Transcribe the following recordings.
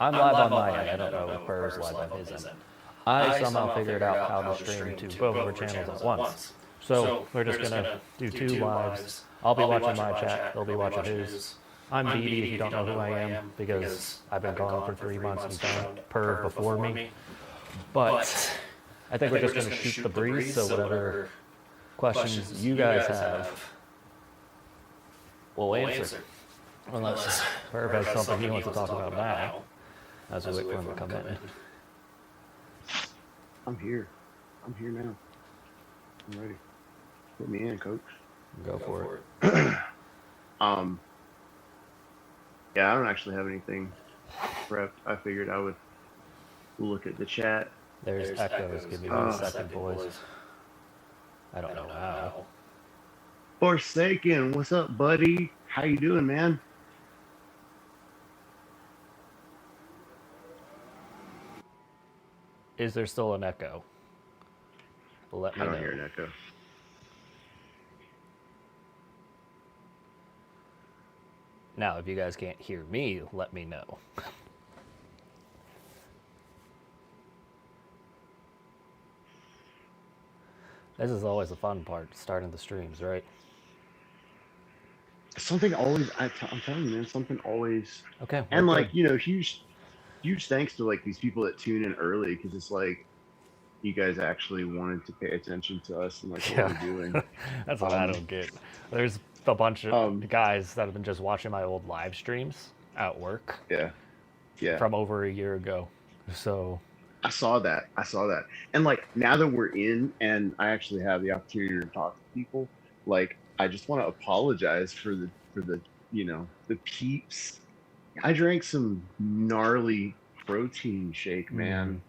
I'm live on my end. I don't know if Perv's live on his end. I somehow figured out how to stream to both of our channels at once. So we're just gonna do 2 lives. I'll be watching my chat. He'll be watching his. I'm BD if you don't know who I am, because I've been calling for 3 months and found Perv before me. But I think we're just gonna shoot the breeze. So whatever questions you guys have, we'll answer. Unless Perv has something he wants to talk about now, as we wait for him to come in. I'm here. I'm here now. I'm ready. Put me in, coach. Go for it. Yeah, I don't actually have anything prepped. I figured I would look at the chat. There's echoes. Give me 1 second, boys. I don't know how. Forsaken, what's up, buddy? How you doing, man? Is there still an echo? Let me I don't know. hear an echo. Now, if you guys can't hear me, let me know. This is always the fun part, starting the streams, right? Something always, I'm telling you, man, something always. Okay. And like, you know, huge thanks to like these people that tune in early, because it's like you guys actually wanted to pay attention to us and like what we're doing. That's what I don't get. There's a bunch of guys that have been just watching my old live streams at work. Yeah. From over a year ago. So I saw that. And like now that we're in and I actually have the opportunity to talk to people, like I just want to apologize for the you know, the peeps. I drank some gnarly protein shake, man.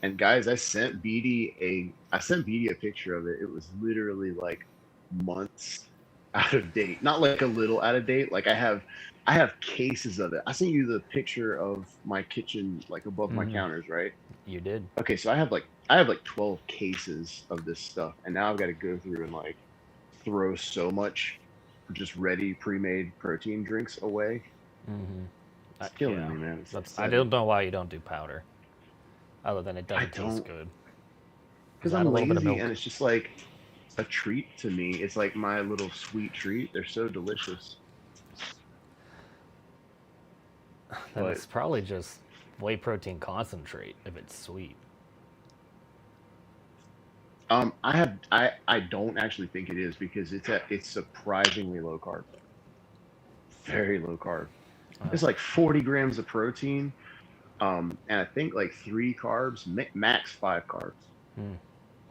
And guys, I sent BD a picture of it. It was literally like months out of date. Not like a little out of date. Like I have cases of it. I sent you the picture of my kitchen, like above my counters, right? You did. Okay, so I have like 12 cases of this stuff, and now I've got to go through and like throw so much just ready pre-made protein drinks away. It's killing me, man. I don't know why you don't do powder, other than it doesn't taste good. Because I'm lazy, and it's just like a treat to me. It's like my little sweet treat. They're so delicious. Then it's probably just whey protein concentrate if it's sweet. I don't actually think it is, because it's surprisingly low carb. Very low carb. It's like 40 grams of protein, and I think like 3 carbs, max 5 carbs.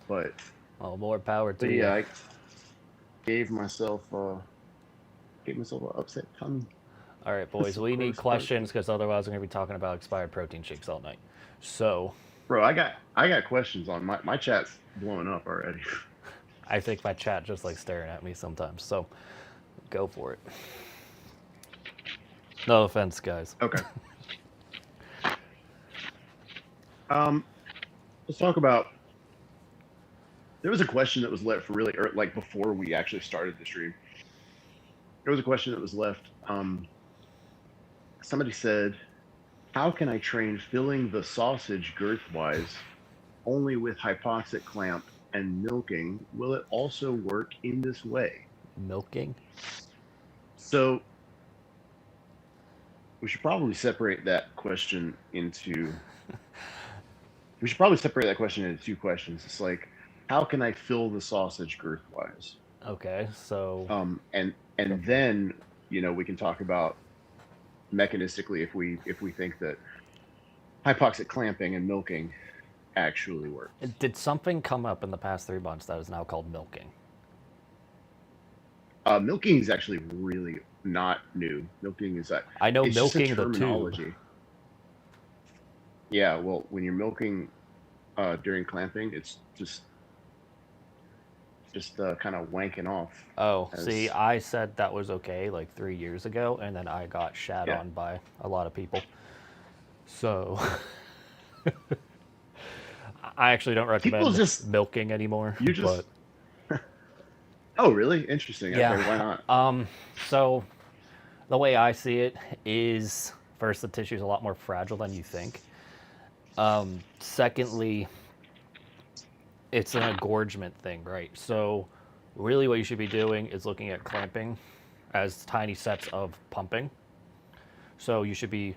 But more power to you. Yeah, I gave myself an upset tummy. All right, boys, we need questions, because otherwise we're going to be talking about expired protein shakes all night. So, bro, I got questions on my chat's blowing up already. I think my chat just like staring at me sometimes. So, go for it. No offense, guys. Okay. Let's talk about. There was a question that was left really, like before we actually started the stream. There was a question that was left. Somebody said, "How can I train filling the sausage girth-wise only with hypoxic clamp and milking? Will it also work in this way?" Milking? So we should probably separate that question into 2 questions. It's like, how can I fill the sausage girth-wise? Okay, so and then, you know, we can talk about mechanistically if we think that hypoxic clamping and milking actually work. Did something come up in the past 3 months that is now called milking? Milking is actually really not new. Milking is I know, milking the terminology. Tube. Yeah, well, when you're milking during clamping, it's just kind of wanking off. Oh, see, I said that was okay like 3 years ago, and then I got shat on by a lot of people. So I actually don't recommend milking anymore. You just. Oh, really? Interesting. Yeah. Okay, why not? So the way I see it is First, the tissue is a lot more fragile than you think. Secondly, it's an engorgement thing, right? So, really, what you should be doing is looking at clamping as tiny sets of pumping. So, you should be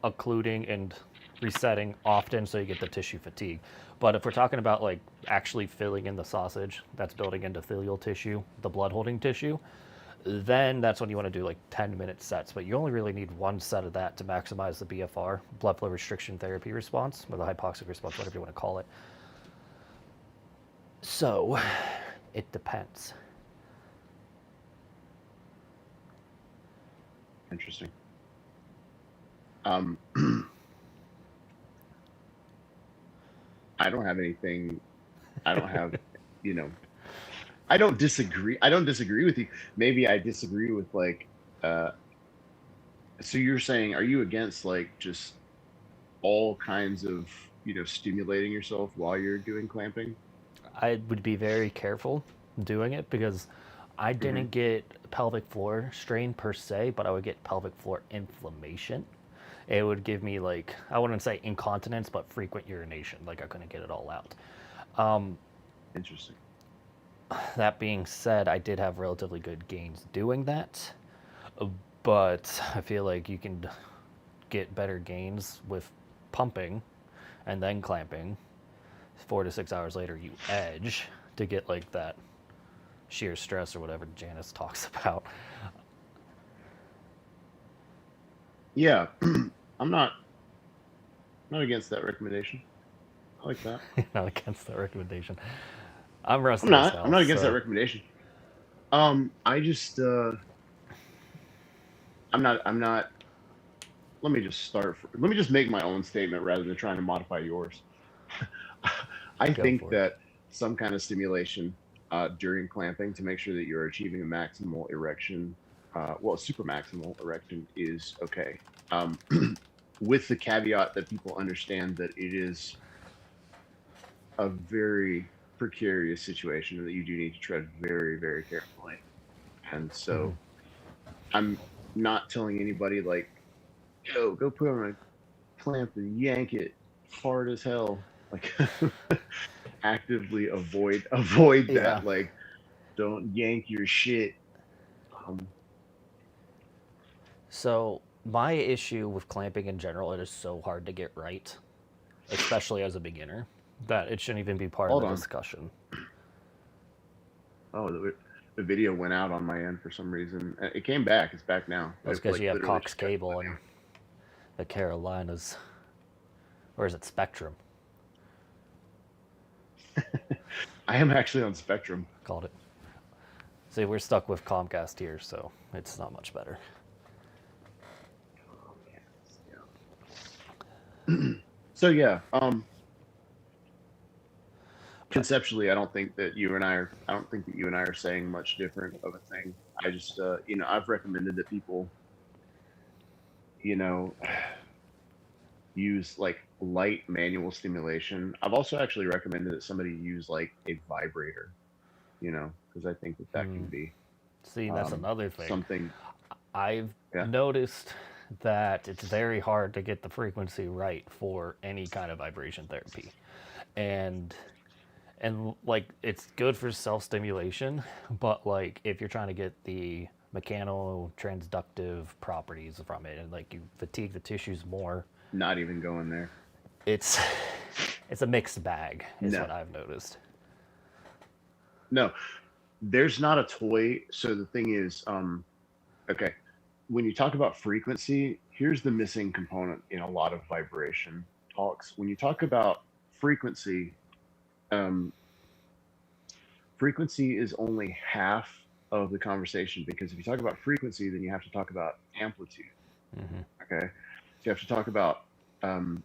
occluding and resetting often so you get the tissue fatigue. But if we're talking about like actually filling in the sausage that's building endothelial tissue, the blood holding tissue, then that's when you want to do like 10-minute sets. But you only really need one set of that to maximize the BFR, blood flow restriction therapy response, or the hypoxic response, whatever you want to call it. So it depends. Interesting. I don't have anything. I don't have, you know, I don't disagree. I don't disagree with you. Maybe I disagree with like, so you're saying, are you against like just all kinds of, stimulating yourself while you're doing clamping? I would be very careful doing it because I Mm-hmm. didn't get pelvic floor strain per se, but I would get pelvic floor inflammation. It would give me like, I wouldn't say incontinence, but frequent urination. Like I couldn't get it all out. Interesting. That being said, I did have relatively good gains doing that, but I feel like you can get better gains with pumping and then clamping. 4 to 6 hours later, you edge to get like that shear stress or whatever Janice talks about. Yeah, I'm not against that recommendation. I like that. Not against that recommendation. I'm I'm rusty as not. I'm hell, not against that so recommendation. I just I'm not. Let me just let me just make my own statement rather than trying to modify yours. I go think for it. that some kind of stimulation during clamping to make sure that you're achieving a maximal erection, well, a super maximal erection is okay. Um, with the caveat that people understand that it is a very precarious situation and that you do need to tread very, very carefully. And Mm-hmm. so I'm not telling anybody like, yo, go put on a clamp and yank it hard as hell. Like actively avoid Yeah. that. Like don't yank your shit. Um, So my issue with clamping in general, it is so hard to get right, especially as a beginner, that it shouldn't even be part of hold the on. discussion. Oh, the video went out on my end for some reason. It came back. It's back now. That's It because like you have literally Cox just got Cable shut and down. the Carolinas, or is it Spectrum? I am actually on Spectrum. Called it. See, we're stuck with Comcast here, so it's not much better. Oh, yeah. So yeah, But conceptually, I don't think that you and I are saying much different of a thing. I just, I've recommended that people, you know, use like light manual stimulation. I've also actually recommended that somebody use like a vibrator, because I think that that can be see, that's another thing. something. I've Yeah. noticed that it's very hard to get the frequency right for any kind of vibration therapy. And like it's good for self-stimulation, but like if you're trying to get the mechano transductive properties from it and like you fatigue the tissues more, Not even going there. it's it's a mixed bag is No, what I've noticed. no, there's not a toy. So the thing is, okay, when you talk about frequency, here's the missing component in a lot of vibration talks. When you talk about frequency, um, frequency is only half of the conversation because if you talk about frequency, then you have to talk about amplitude. Okay, so you have to talk about. Um,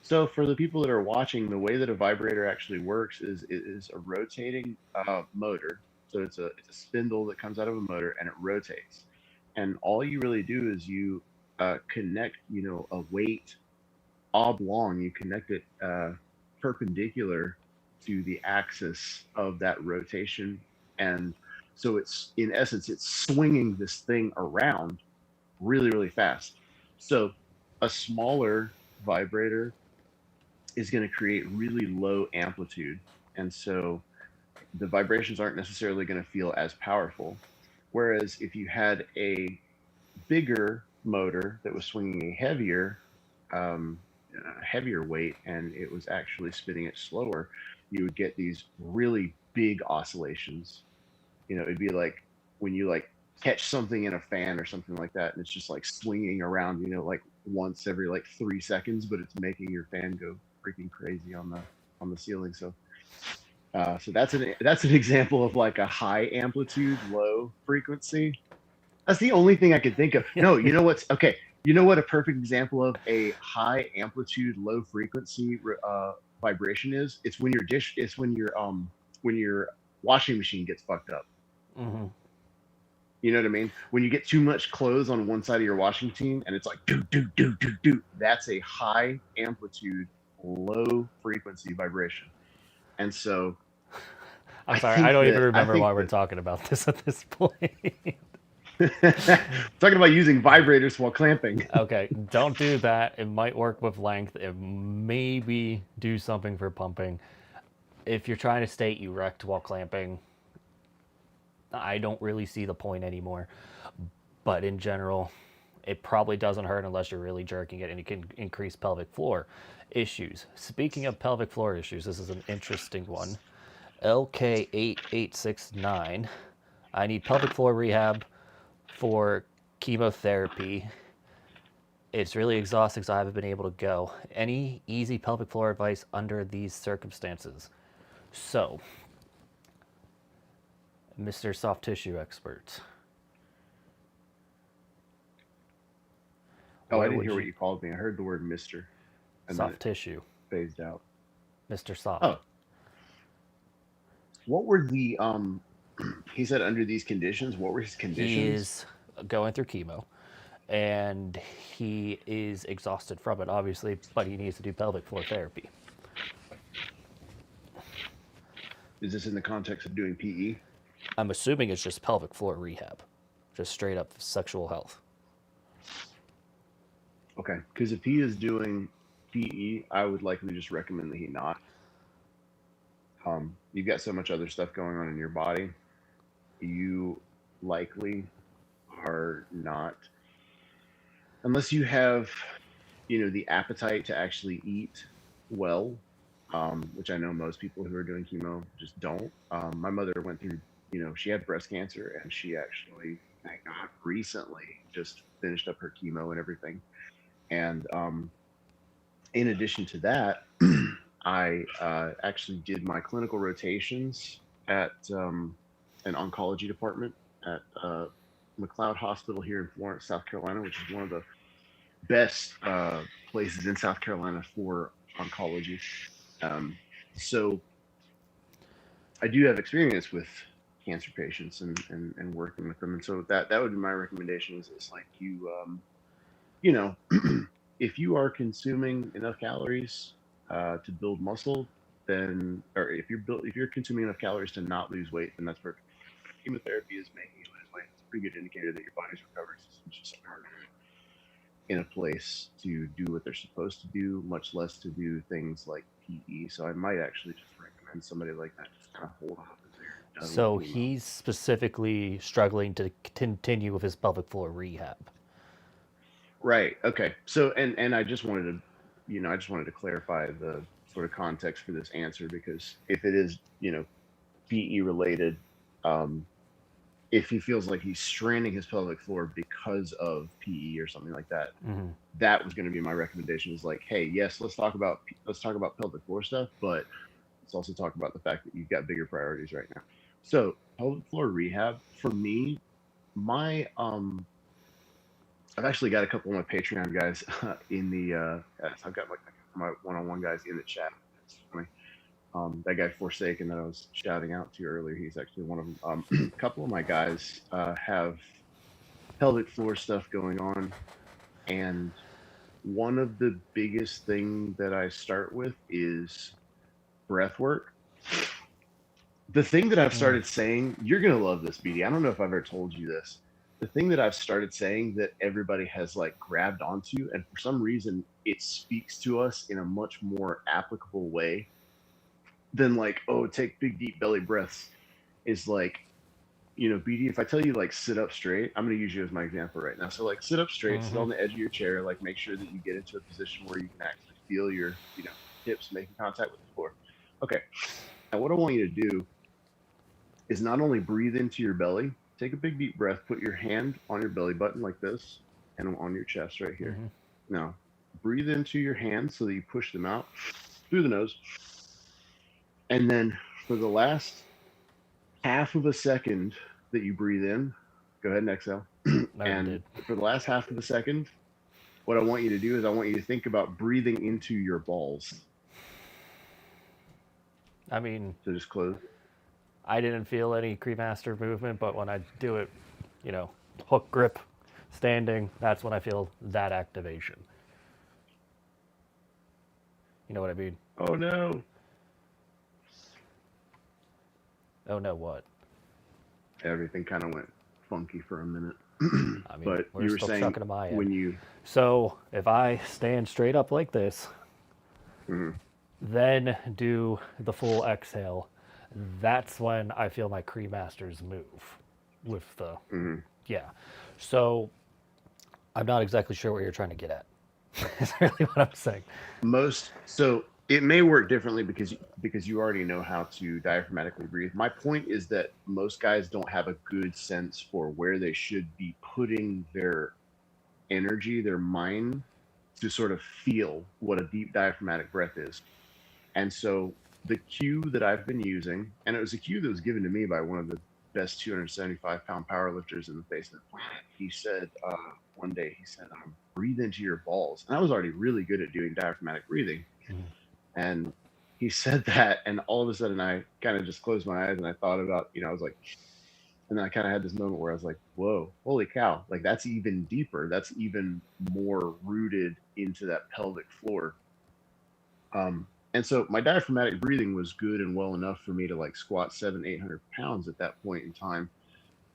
so for the people that are watching, the way that a vibrator actually works is a rotating motor. So it's a spindle that comes out of a motor and it rotates. And all you really do is you connect, a weight oblong. You connect it perpendicular to the axis of that rotation, and so it's in essence it's swinging this thing around really, really fast. So a smaller vibrator is going to create really low amplitude. And so the vibrations aren't necessarily going to feel as powerful. Whereas if you had a bigger motor that was swinging um, heavier weight, and it was actually spinning it slower, you would get these really big oscillations. It'd be like when you like catch something in a fan or something like that, and it's just like swinging around, like once every like 3 seconds, but it's making your fan go freaking crazy on the ceiling. So that's an example of like a high amplitude, low frequency. That's the only thing I could think of. No, you know what's okay? You know what a perfect example of a high amplitude, low frequency vibration is? It's when your dish. It's when your washing machine gets fucked up. Mm-hmm. You know what I mean? When you get too much clothes on one side of your washing machine and it's like do do do do do. That's a high amplitude, low frequency vibration. And so I'm I sorry, think I don't even that I remember think why we're talking about this at this point. talking about using vibrators while clamping. Okay, don't do that. It might work with length. It maybe do something for pumping. If you're trying to state erect while clamping, I don't really see the point anymore. But in general, it probably doesn't hurt unless you're really jerking it, and it can increase pelvic floor issues. Speaking of pelvic floor issues, this is an interesting one. LK8869. I need pelvic floor rehab for chemotherapy. It's really exhausting, so I haven't been able to go. Any easy pelvic floor advice under these circumstances? So, Mr. Soft Tissue Expert. Oh, I What didn't would hear what you... you called me. I heard the word Mister, and then Soft it tissue. phased out. Mr. Soft. Oh, what were the he said under these conditions, what were his He conditions? is going through chemo, and he is exhausted from it, obviously, but he needs to do pelvic floor therapy. Is this in the context of doing PE? I'm assuming it's just pelvic floor rehab, just straight up sexual health. Okay, because if he is doing PE, I would likely just recommend that he not. You've got so much other stuff going on in your body. You likely are not, unless you have, the appetite to actually eat well, which I know most people who are doing chemo just don't. My mother went through, she had breast cancer, and she actually, thank God, recently just finished up her chemo and everything. And in addition to that, I actually did my clinical rotations at an oncology department at McLeod Hospital here in Florence, South Carolina, which is one of the best places in South Carolina for oncology. Um, so I do have experience with cancer patients and working with them. And so that would be my recommendation is like you know, if you are consuming enough calories to build muscle, then, or if you're consuming enough calories to not lose weight, then that's perfect. Chemotherapy is making you lose weight. It's a pretty good indicator that your body's recovery system just aren't in a place to do what they're supposed to do, much less to do things like PE. So I might actually just recommend somebody like that just kind of hold off as they're done So with chemo. he's specifically struggling to continue with his pelvic floor rehab. Right. Okay. So and I just wanted to, I just wanted to clarify the sort of context for this answer, because if it is, PE related, um, if he feels like he's straining his pelvic floor because of PE or something like that, Mm-hmm. that was going to be my recommendation. Is like, hey, yes, let's talk about pelvic floor stuff, but let's also talk about the fact that you've got bigger priorities right now. So pelvic floor rehab for me, my I've actually got a couple of my Patreon guys in the. I've got my one-on-one guys in the chat. It's funny. That guy Forsaken that I was shouting out to earlier, he's actually one of them. A couple of my guys have pelvic floor stuff going on, and one of the biggest thing that I start with is breath work. The thing that I've started saying, you're gonna love this, BD. I don't know if I've ever told you this. the thing that I've started saying that everybody has like grabbed onto, and for some reason it speaks to us in a much more applicable way than like, oh, take big deep belly breaths, is like, BD, if I tell you like sit up straight, I'm going to use you as my example right now. So like sit up straight, sit Mm-hmm. on the edge of your chair, like make sure that you get into a position where you can actually feel your, hips making contact with the floor. Okay. Now what I want you to do is not only breathe into your belly, take a big deep breath, put your hand on your belly button like this and on your chest right here. Mm-hmm. Now breathe into your hands so that you push them out through the nose. And then for the last half of a second that you breathe in, go ahead and exhale. I already And did. for the last half of a second, what I want you to do is I want you to think about breathing into your balls. I mean, So just close. I didn't feel any Cremaster movement, but when I do it, hook grip, standing, that's when I feel that activation. You know what I mean? Oh no. Oh no, what? Everything kind of went funky for a minute. I mean, But we're you were still saying chucking to my end. when you. So if I stand straight up like this, Mhm. then do the full exhale, that's when I feel my Cremasters move with the, Mhm. yeah. So I'm not exactly sure what you're trying to get at. That's really what I'm saying. So it may work differently because you already know how to diaphragmatically breathe. My point is that most guys don't have a good sense for where they should be putting their energy, their mind, to sort of feel what a deep diaphragmatic breath is. And so the cue that I've been using, and it was a cue that was given to me by one of the best 275-pound powerlifters in the face of the planet. He said one day, he said, breathe into your balls. And I was already really good at doing diaphragmatic breathing. Mhm. And he said that, and all of a sudden I kind of just closed my eyes and I thought about, I was like, and then I kind of had this moment where I was like, whoa, holy cow, like that's even deeper. That's even more rooted into that pelvic floor. And so my diaphragmatic breathing was good and well enough for me to like squat 700-800 pounds at that point in time,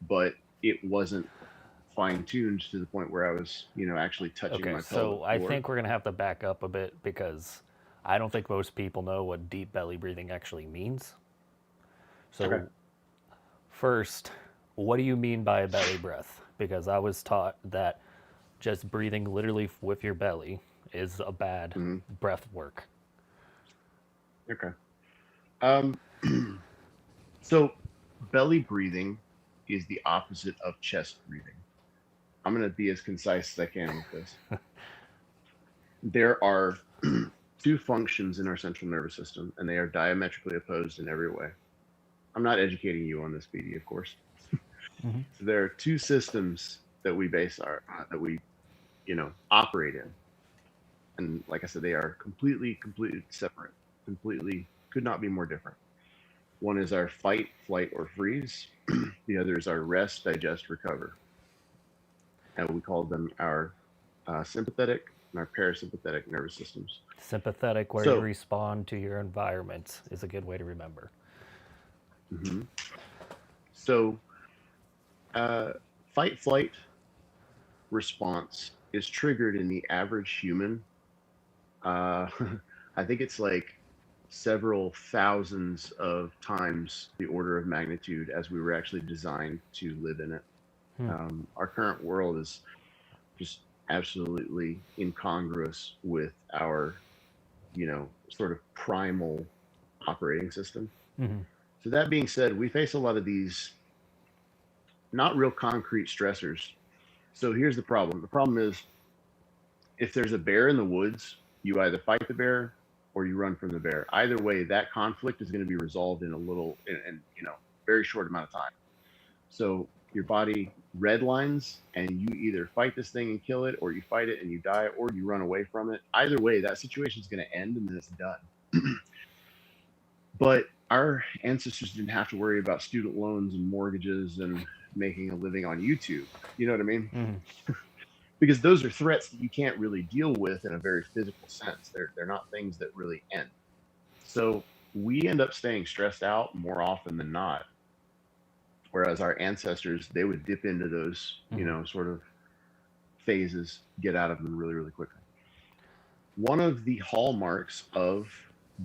but it wasn't fine tuned to the point where I was, actually touching Okay, my pelvic so I floor. think we're going to have to back up a bit because I don't think most people know what deep belly breathing actually means. Okay. So, first, what do you mean by a belly breath? Because I was taught that just breathing literally with your belly is a bad Hmm. breath work. Okay. Um, so belly breathing is the opposite of chest breathing. I'm going to be as concise as I can with this. There are two functions in our central nervous system, and they are diametrically opposed in every way. I'm not educating you on this, BD, of course. Mm-hmm. So there are two systems that we operate in, and like I said, they are completely separate. Completely could not be more different. One is our fight, flight, or freeze. The other is our rest, digest, recover, and we call them our sympathetic and our parasympathetic nervous systems. Sympathetic, where you So, respond to your environment, is a good way to remember. mhm. so uh, fight, flight response is triggered in the average human. Uh, I think it's like several thousands of times the order of magnitude as we were actually designed to live in it. Hmm. Our current world is just absolutely incongruous with our, sort of primal operating system. Mm-hmm. So that being said, we face a lot of these not real concrete stressors. So here's the problem. The problem is if there's a bear in the woods, you either fight the bear or you run from the bear. Either way, that conflict is going to be resolved in a little, in very short amount of time. So your body redlines, and you either fight this thing and kill it, or you fight it and you die, or you run away from it. Either way, that situation is going to end and then it's done. But our ancestors didn't have to worry about student loans and mortgages and making a living on YouTube. You know what I mean? Mm-hmm. Because those are threats that you can't really deal with in a very physical sense. They're not things that really end. So we end up staying stressed out more often than not Whereas our ancestors, they would dip into those, you know, sort of phases, get out of them really, really quickly. One of the hallmarks of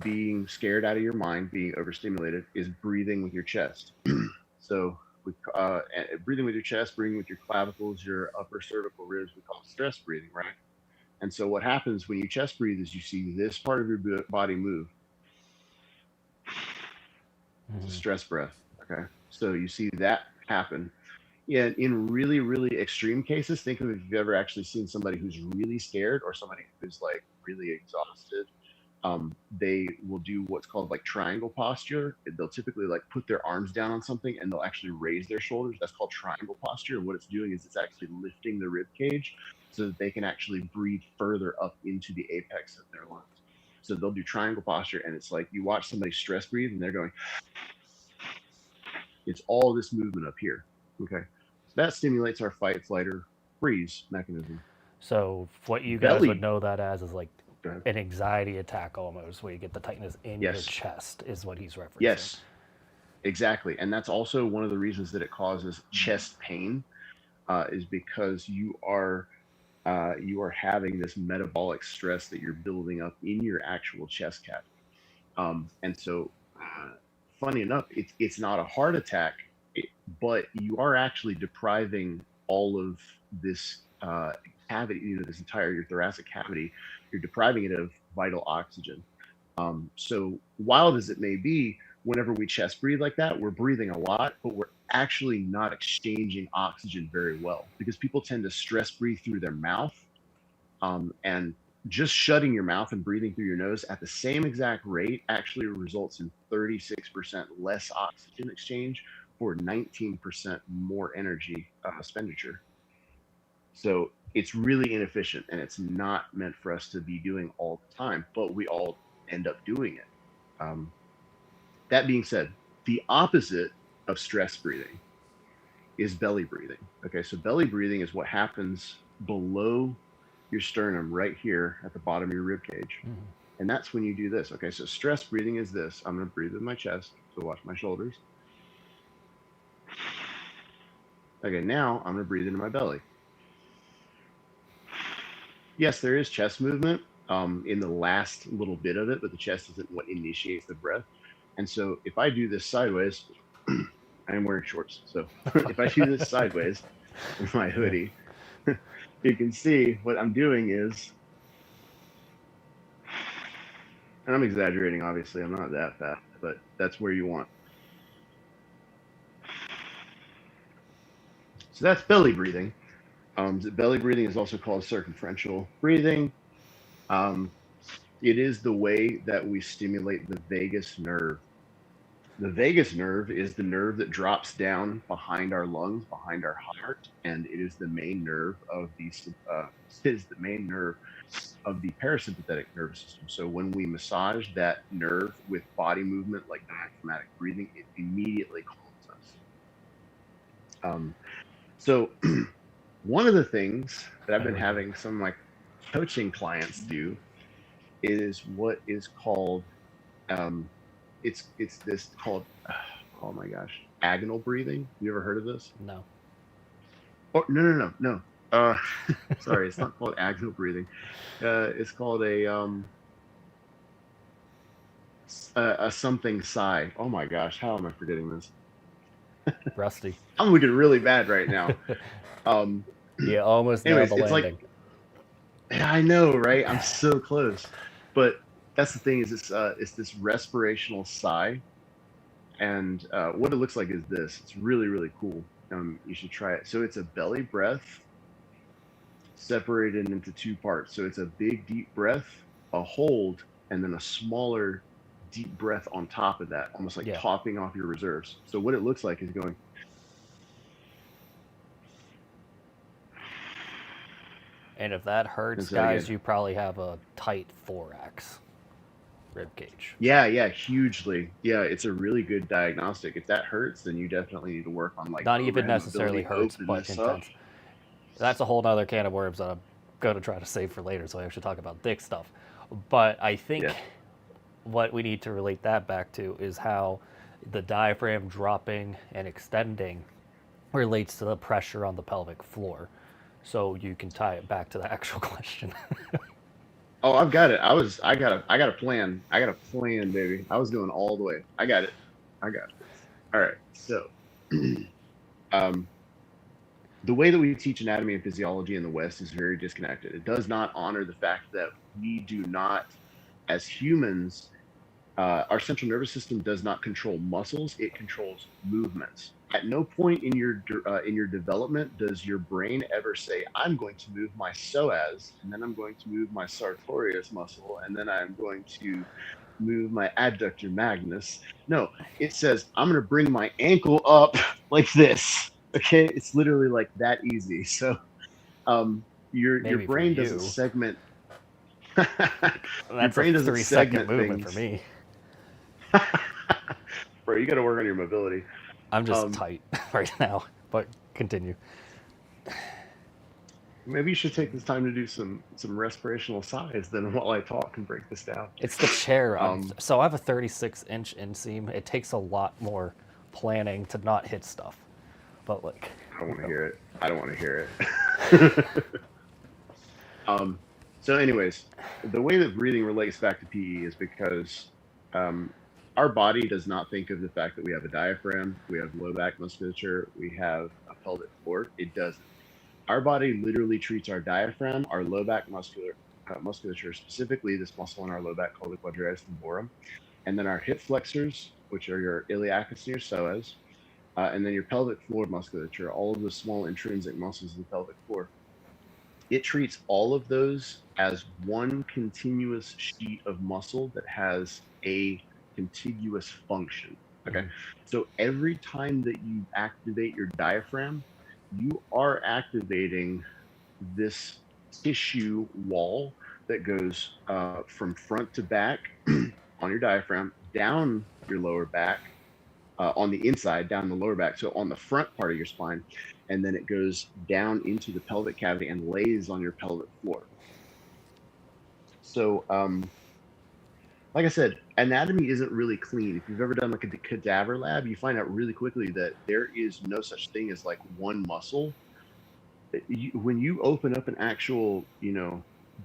being scared out of your mind, being overstimulated, is breathing with your chest. So, breathing with your chest, breathing with your clavicles, your upper cervical ribs, we call stress breathing, right? And so, what happens when you chest breathe is you see this part of your body move. It's a stress breath. Okay. So, you see that happen. Yeah, in really, really extreme cases, think of if you've ever actually seen somebody who's really scared or somebody who's like really exhausted. They will do what's called like triangle posture. They'll typically like put their arms down on something and they'll actually raise their shoulders. That's called triangle posture. And what it's doing is it's actually lifting the rib cage so that they can actually breathe further up into the apex of their lungs. So they'll do triangle posture, and it's like you watch somebody stress breathe and they're going, it's all this movement up here. Okay. So that stimulates our fight, flight, or freeze mechanism. So what you guys would Belly. know that as is like Go ahead. an anxiety attack almost, where you get the tightness in your Yes. chest, is what he's referencing. Yes. Exactly. And that's also one of the reasons that it causes chest pain, is because you are having this metabolic stress that you're building up in your actual chest cavity. And so, funny enough, it's not a heart attack, but you are actually depriving all of this cavity, you know, this entire your thoracic cavity. You're depriving it of vital oxygen. So wild as it may be, whenever we chest breathe like that, we're breathing a lot, but we're actually not exchanging oxygen very well because people tend to stress breathe through their mouth, and just shutting your mouth and breathing through your nose at the same exact rate actually results in 36% less oxygen exchange for 19% more energy expenditure. So it's really inefficient and it's not meant for us to be doing all the time, but we all end up doing it. Um, that being said, the opposite of stress breathing is belly breathing. Okay, so belly breathing is what happens below your sternum right here at the bottom of your rib cage. And that's when you do this. Okay, so stress breathing is this. I'm going to breathe with my chest, so watch my shoulders. Okay, now I'm going to breathe into my belly. Yes, there is chest movement in the last little bit of it, but the chest isn't what initiates the breath. And so if I do this sideways, I am wearing shorts. So if I do this sideways with my hoodie, you can see what I'm doing is, and I'm exaggerating, obviously, I'm not that fast, but that's where you want. So that's belly breathing. Belly breathing is also called circumferential breathing. Um, it is the way that we stimulate the vagus nerve. The vagus nerve is the nerve that drops down behind our lungs, behind our heart, and it is the main nerve of the parasympathetic nervous system. So when we massage that nerve with body movement like diaphragmatic breathing, it immediately calms us. So one of the things that I've been having some of my coaching clients do is what is called it's this called oh my gosh, agonal breathing. You ever heard of this? No. Oh, no. Sorry, it's not called agonal breathing. It's called a something sigh. Oh my gosh, how am I forgetting this? Rusty. I'm looking really bad right now. Yeah, almost Anyways, nailed the it's landing. like, I know, right? I'm so close. But that's the thing, is it's this respirational sigh. And what it looks like is this. It's really, really cool. You should try it. So it's a belly breath separated into two parts. So it's a big, deep breath, a hold, and then a smaller, deep breath on top of that, almost like topping off your reserves. So what it looks like is going. And if that hurts, guys, you probably have a tight thorax rib cage. Yeah, hugely. Yeah, it's a really good diagnostic. If that hurts, then you definitely need to work on like not even necessarily hurts, but intense. That's a whole other can of worms that I'm going to try to save for later, so I actually talk about dick stuff. But I think what we need to relate that back to is how the diaphragm dropping and extending relates to the pressure on the pelvic floor. So you can tie it back to the actual question. Oh, I've got it. I got a plan. I got a plan, baby. I was going all the way. I got it. I got it. All right. So, um, the way that we teach anatomy and physiology in the West is very disconnected. It does not honor the fact that we do not, as humans, our central nervous system does not control muscles; it controls movements. At no point in your development does your brain ever say, "I'm going to move my psoas, and then I'm going to move my sartorius muscle, and then I'm going to move my adductor magnus." No, it says, "I'm going to bring my ankle up like this." Okay, it's literally like that easy. So, your Maybe for brain doesn't you. segment. Your That's a brain doesn't 3 second segment movement for things. me. Bro, you got to work on your mobility. I'm just Um, tight right now, but continue. Maybe you should take this time to do some respirational sighs then while I talk and break this down. It's the chair. Um, So I have a 36-inch inseam. It takes a lot more planning to not hit stuff. But like, I don't want to no. hear it. I don't want to hear it. um, so, anyways, the way that breathing relates back to PE is because um, our body does not think of the fact that we have a diaphragm, we have low back musculature, we have a pelvic floor. It doesn't. Our body literally treats our diaphragm, our low back musculature, specifically this muscle in our low back called the quadratus lumborum, and then our hip flexors, which are your iliacus and your psoas, and then your pelvic floor musculature, all of the small intrinsic muscles of the pelvic floor. It treats all of those as one continuous sheet of muscle that has a contiguous function. Okay. Mhm. So every time that you activate your diaphragm, you are activating this tissue wall that goes from front to back on your diaphragm, down your lower back, on the inside, down the lower back. So on the front part of your spine, and then it goes down into the pelvic cavity and lays on your pelvic floor. So, like I said, anatomy isn't really clean. If you've ever done like a cadaver lab, you find out really quickly that there is no such thing as like one muscle. When you open up an actual,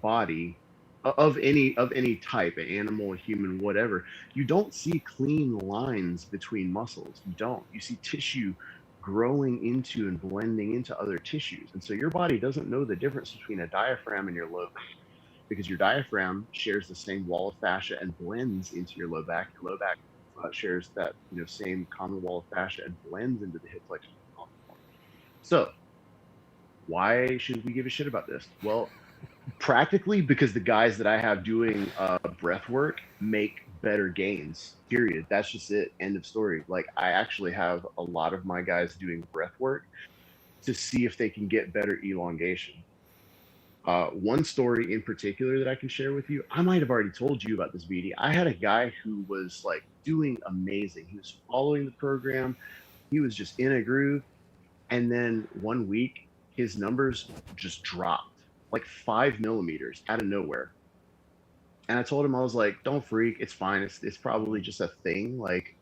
body of any type, an animal, a human, whatever, you don't see clean lines between muscles. You don't. You see tissue growing into and blending into other tissues. And so your body doesn't know the difference between a diaphragm and your low back, because your diaphragm shares the same wall of fascia and blends into your low back. Your low back shares that same common wall of fascia and blends into the hip flexors. So why should we give a shit about this? Well, practically because the guys that I have doing breath work make better gains. Period. That's just it. End of story. Like, I actually have a lot of my guys doing breath work to see if they can get better elongation. One story in particular that I can share with you, I might have already told you about this, BD. I had a guy who was like doing amazing. He was following the program. He was just in a groove. And then one week, his numbers just dropped like 5 millimeters out of nowhere. And I told him, I was like, don't freak. It's fine. It's probably just a thing. Like,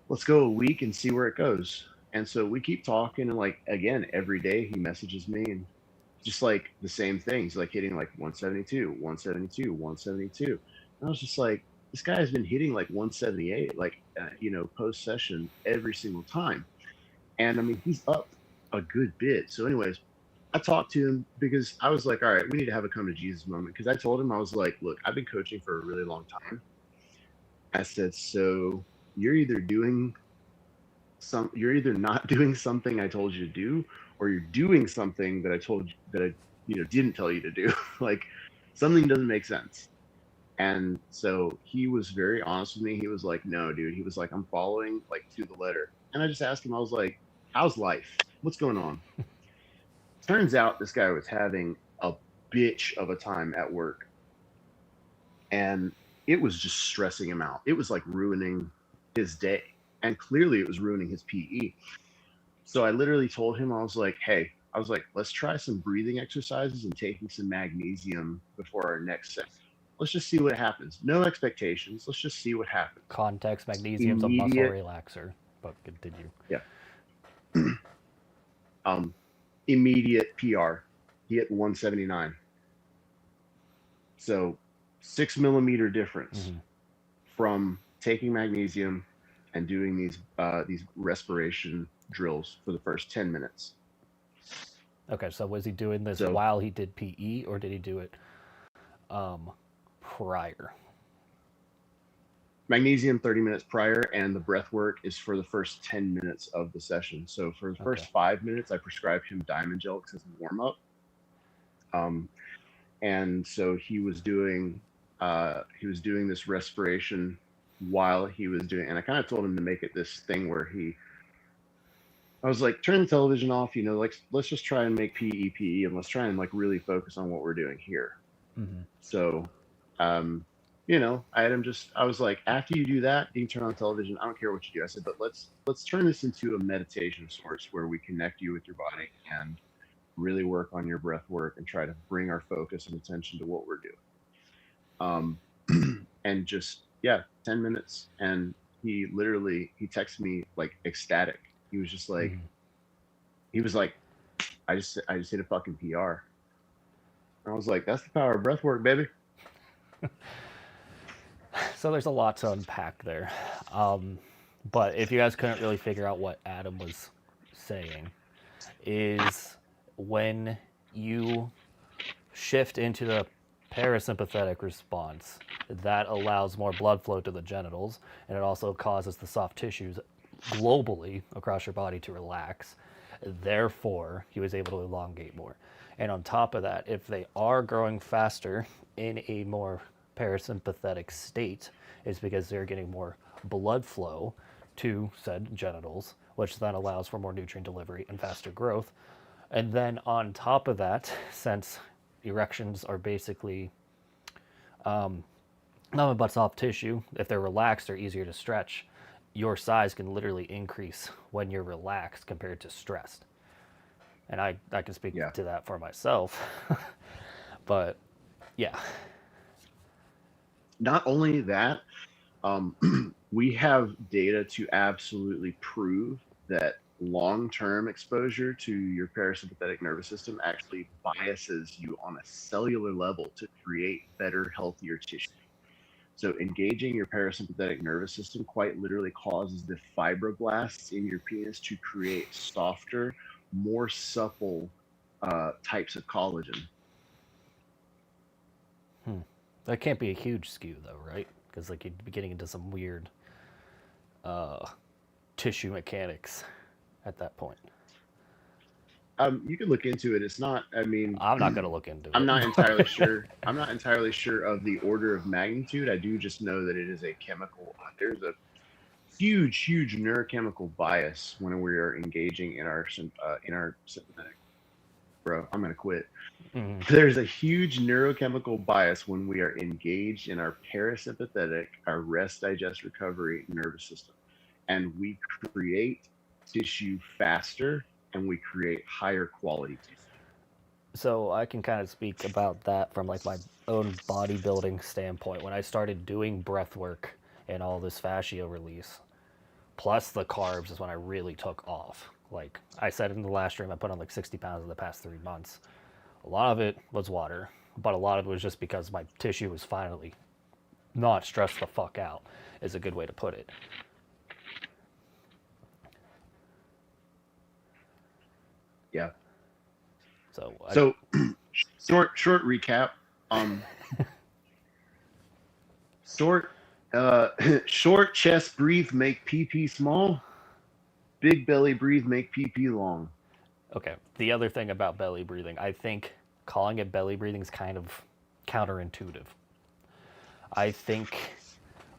let's go a week and see where it goes. And so we keep talking. And like, again, every day he messages me and just like the same things, like hitting like 172, 172, 172. And I was just like, this guy has been hitting like 178, like, post session every single time. And I mean, he's up a good bit. So, anyways, I talked to him because I was like, all right, we need to have a come to Jesus moment. Because I told him, I was like, look, I've been coaching for a really long time. I said, so you're either not doing something I told you to do, or you're doing something that I told you that I, didn't tell you to do. Like, something doesn't make sense. And so he was very honest with me. He was like, no, dude. He was like, I'm following like to the letter. And I just asked him, I was like, how's life? What's going on? Turns out this guy was having a bitch of a time at work, and it was just stressing him out. It was like ruining his day, and clearly it was ruining his PE. So I literally told him, I was like, hey, I was like, let's try some breathing exercises and taking some magnesium before our next set. Let's just see what happens. No expectations. Let's just see what happens. Context, magnesium's a muscle Immediate, relaxer. But continue. yeah. um, immediate PR. He hit 179. So 6 millimeter difference from taking magnesium and doing these respiration drills for the first 10 minutes. Okay, so was he doing this So while he did PE, or did he do it prior? magnesium 30 minutes prior, and the breath work is for the first 10 minutes of the session. So for the first 5 minutes, I prescribed him diamond gel as a warm up. And so he was doing this respiration while he was doing, and I kind of told him to make it this thing where I was like, turn the television off, like let's just try and make PE, and let's try and like really focus on what we're doing here. So, I had him I was like, after you do that, you can turn on the television. I don't care what you do. I said, but let's turn this into a meditation of sorts where we connect you with your body and really work on your breath work and try to bring our focus and attention to what we're doing. And just, 10 minutes. And he texted me like ecstatic. He was just like, he was like, I just hit a fucking PR. And I was like, that's the power of breath work, baby. So there's a lot to unpack there. But if you guys couldn't really figure out what Adam was saying, is when you shift into the parasympathetic response, that allows more blood flow to the genitals, and it also causes the soft tissues globally across your body to relax. Therefore, he was able to elongate more. And on top of that, if they are growing faster in a more parasympathetic state, it's because they're getting more blood flow to said genitals, which then allows for more nutrient delivery and faster growth. And then on top of that, since erections are basically nothing but soft tissue, if they're relaxed, they're easier to stretch. Your size can literally increase when you're relaxed compared to stressed. And I can speak to that for myself. But yeah. Not only that, we have data to absolutely prove that long-term exposure to your parasympathetic nervous system actually biases you on a cellular level to create better, healthier tissue. So engaging your parasympathetic nervous system quite literally causes the fibroblasts in your penis to create softer, more supple types of collagen. That can't be a huge skew though, right? Because like you'd be getting into some weird tissue mechanics at that point. You can look into it. It's not. I mean, I'm not going to look into it. I'm not entirely sure. I'm not entirely sure of the order of magnitude. I do just know that it is a chemical. There's a huge neurochemical bias when we are engaging in our sympathetic. Bro, I'm gonna quit. There's a huge neurochemical bias when we are engaged in our parasympathetic, our rest, digest, recovery nervous system, and we create tissue faster and we create higher quality tissue. So I can kind of speak about that from like my own bodybuilding standpoint. When I started doing breath work and all this fascia release, plus the carbs, is when I really took off. Like I said in the last stream, I put on like 60 pounds in the past 3 months. A lot of it was water, but a lot of it was just because my tissue was finally not stressed the fuck out, is a good way to put it. Yeah. So short recap. Short chest breathe, make pee small. Big belly breathe, make pee long. Okay. The other thing about belly breathing, I think calling it belly breathing is kind of counterintuitive. I think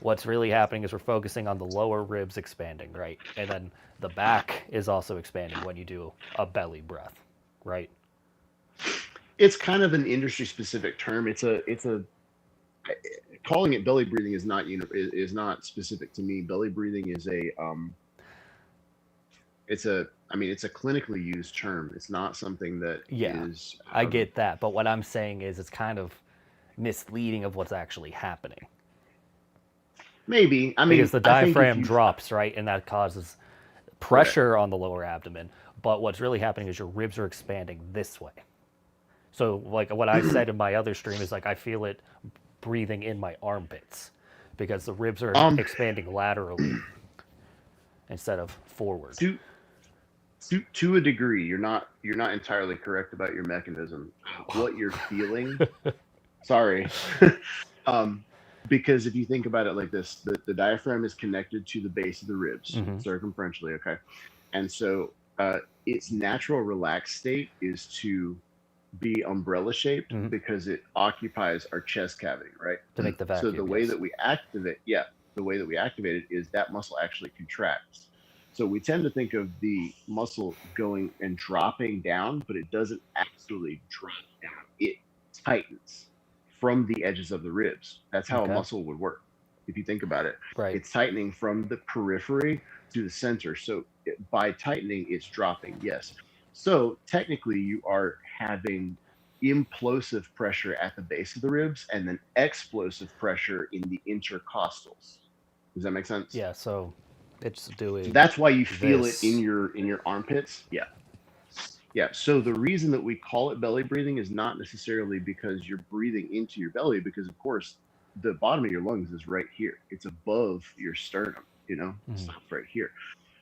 what's really happening is we're focusing on the lower ribs expanding, right? And then the back is also expanding when you do a belly breath, right? It's kind of an industry specific term. It's a calling it belly breathing is not specific to me. Belly breathing is it's a clinically used term. It's not something that is. I get that, but what I'm saying is it's kind of misleading of what's actually happening. Maybe. I mean, Because the I think if diaphragm you drops, right, and that causes correct. pressure on the lower abdomen. But what's really happening is your ribs are expanding this way. So, like what I said in my other stream is like I feel it breathing in my armpits because the ribs are Um, expanding laterally instead of forward. to to a degree, you're not entirely correct about your mechanism. What you're feeling, sorry, um, because if you think about it like this, the diaphragm is connected to the base of the ribs Mm-hmm. circumferentially, okay, and so its natural relaxed state is to be umbrella shaped Mm-hmm. because it occupies our chest cavity, right? To make the So the vacuum, way yes. that we activate, yeah, the way that we activate it is that muscle actually contracts. So we tend to think of the muscle going and dropping down, but it doesn't actually drop down. It tightens from the edges of the ribs. That's how a Okay. muscle would work. If you think about it, Right. it's tightening from the periphery to the center. So by tightening, it's dropping. Yes. So technically, you are having implosive pressure at the base of the ribs and then explosive pressure in the intercostals. Does that make sense? Yeah, so it's So doing that's why you feel it this. in your armpits. Yeah. Yeah. So the reason that we call it belly breathing is not necessarily because you're breathing into your belly, because of course the bottom of your lungs is right here. It's above your sternum, you know, Mm-hmm. it's right here.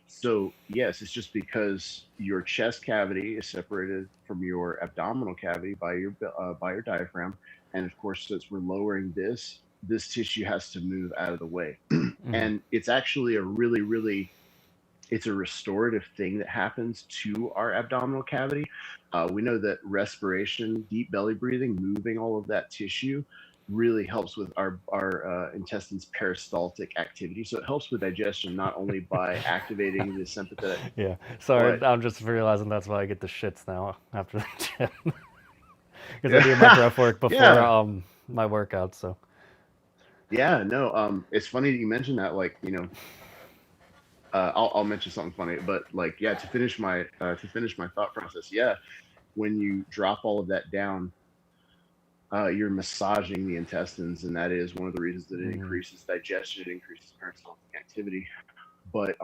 So yes, it's just because your chest cavity is separated from your abdominal cavity by your diaphragm, and of course, since we're lowering this, this tissue has to move out of the way, Mm-hmm. and it's actually a really it's a restorative thing that happens to our abdominal cavity. We know that respiration, deep belly breathing, moving all of that tissue really helps with our intestines peristaltic activity. So it helps with digestion not only by activating the sympathetic, Yeah. Sorry, but I'm just realizing that's why I get the shits now after the gym. Because I do my breath work before yeah, my workout, so. yeah, no, it's funny that you mentioned that. Like, you know, I'll mention something funny, but like, yeah, to finish my thought process, yeah, when you drop all of that down, you're massaging the intestines, and that is one of the reasons that it Mm-hmm. increases digestion, it increases peristaltic activity. But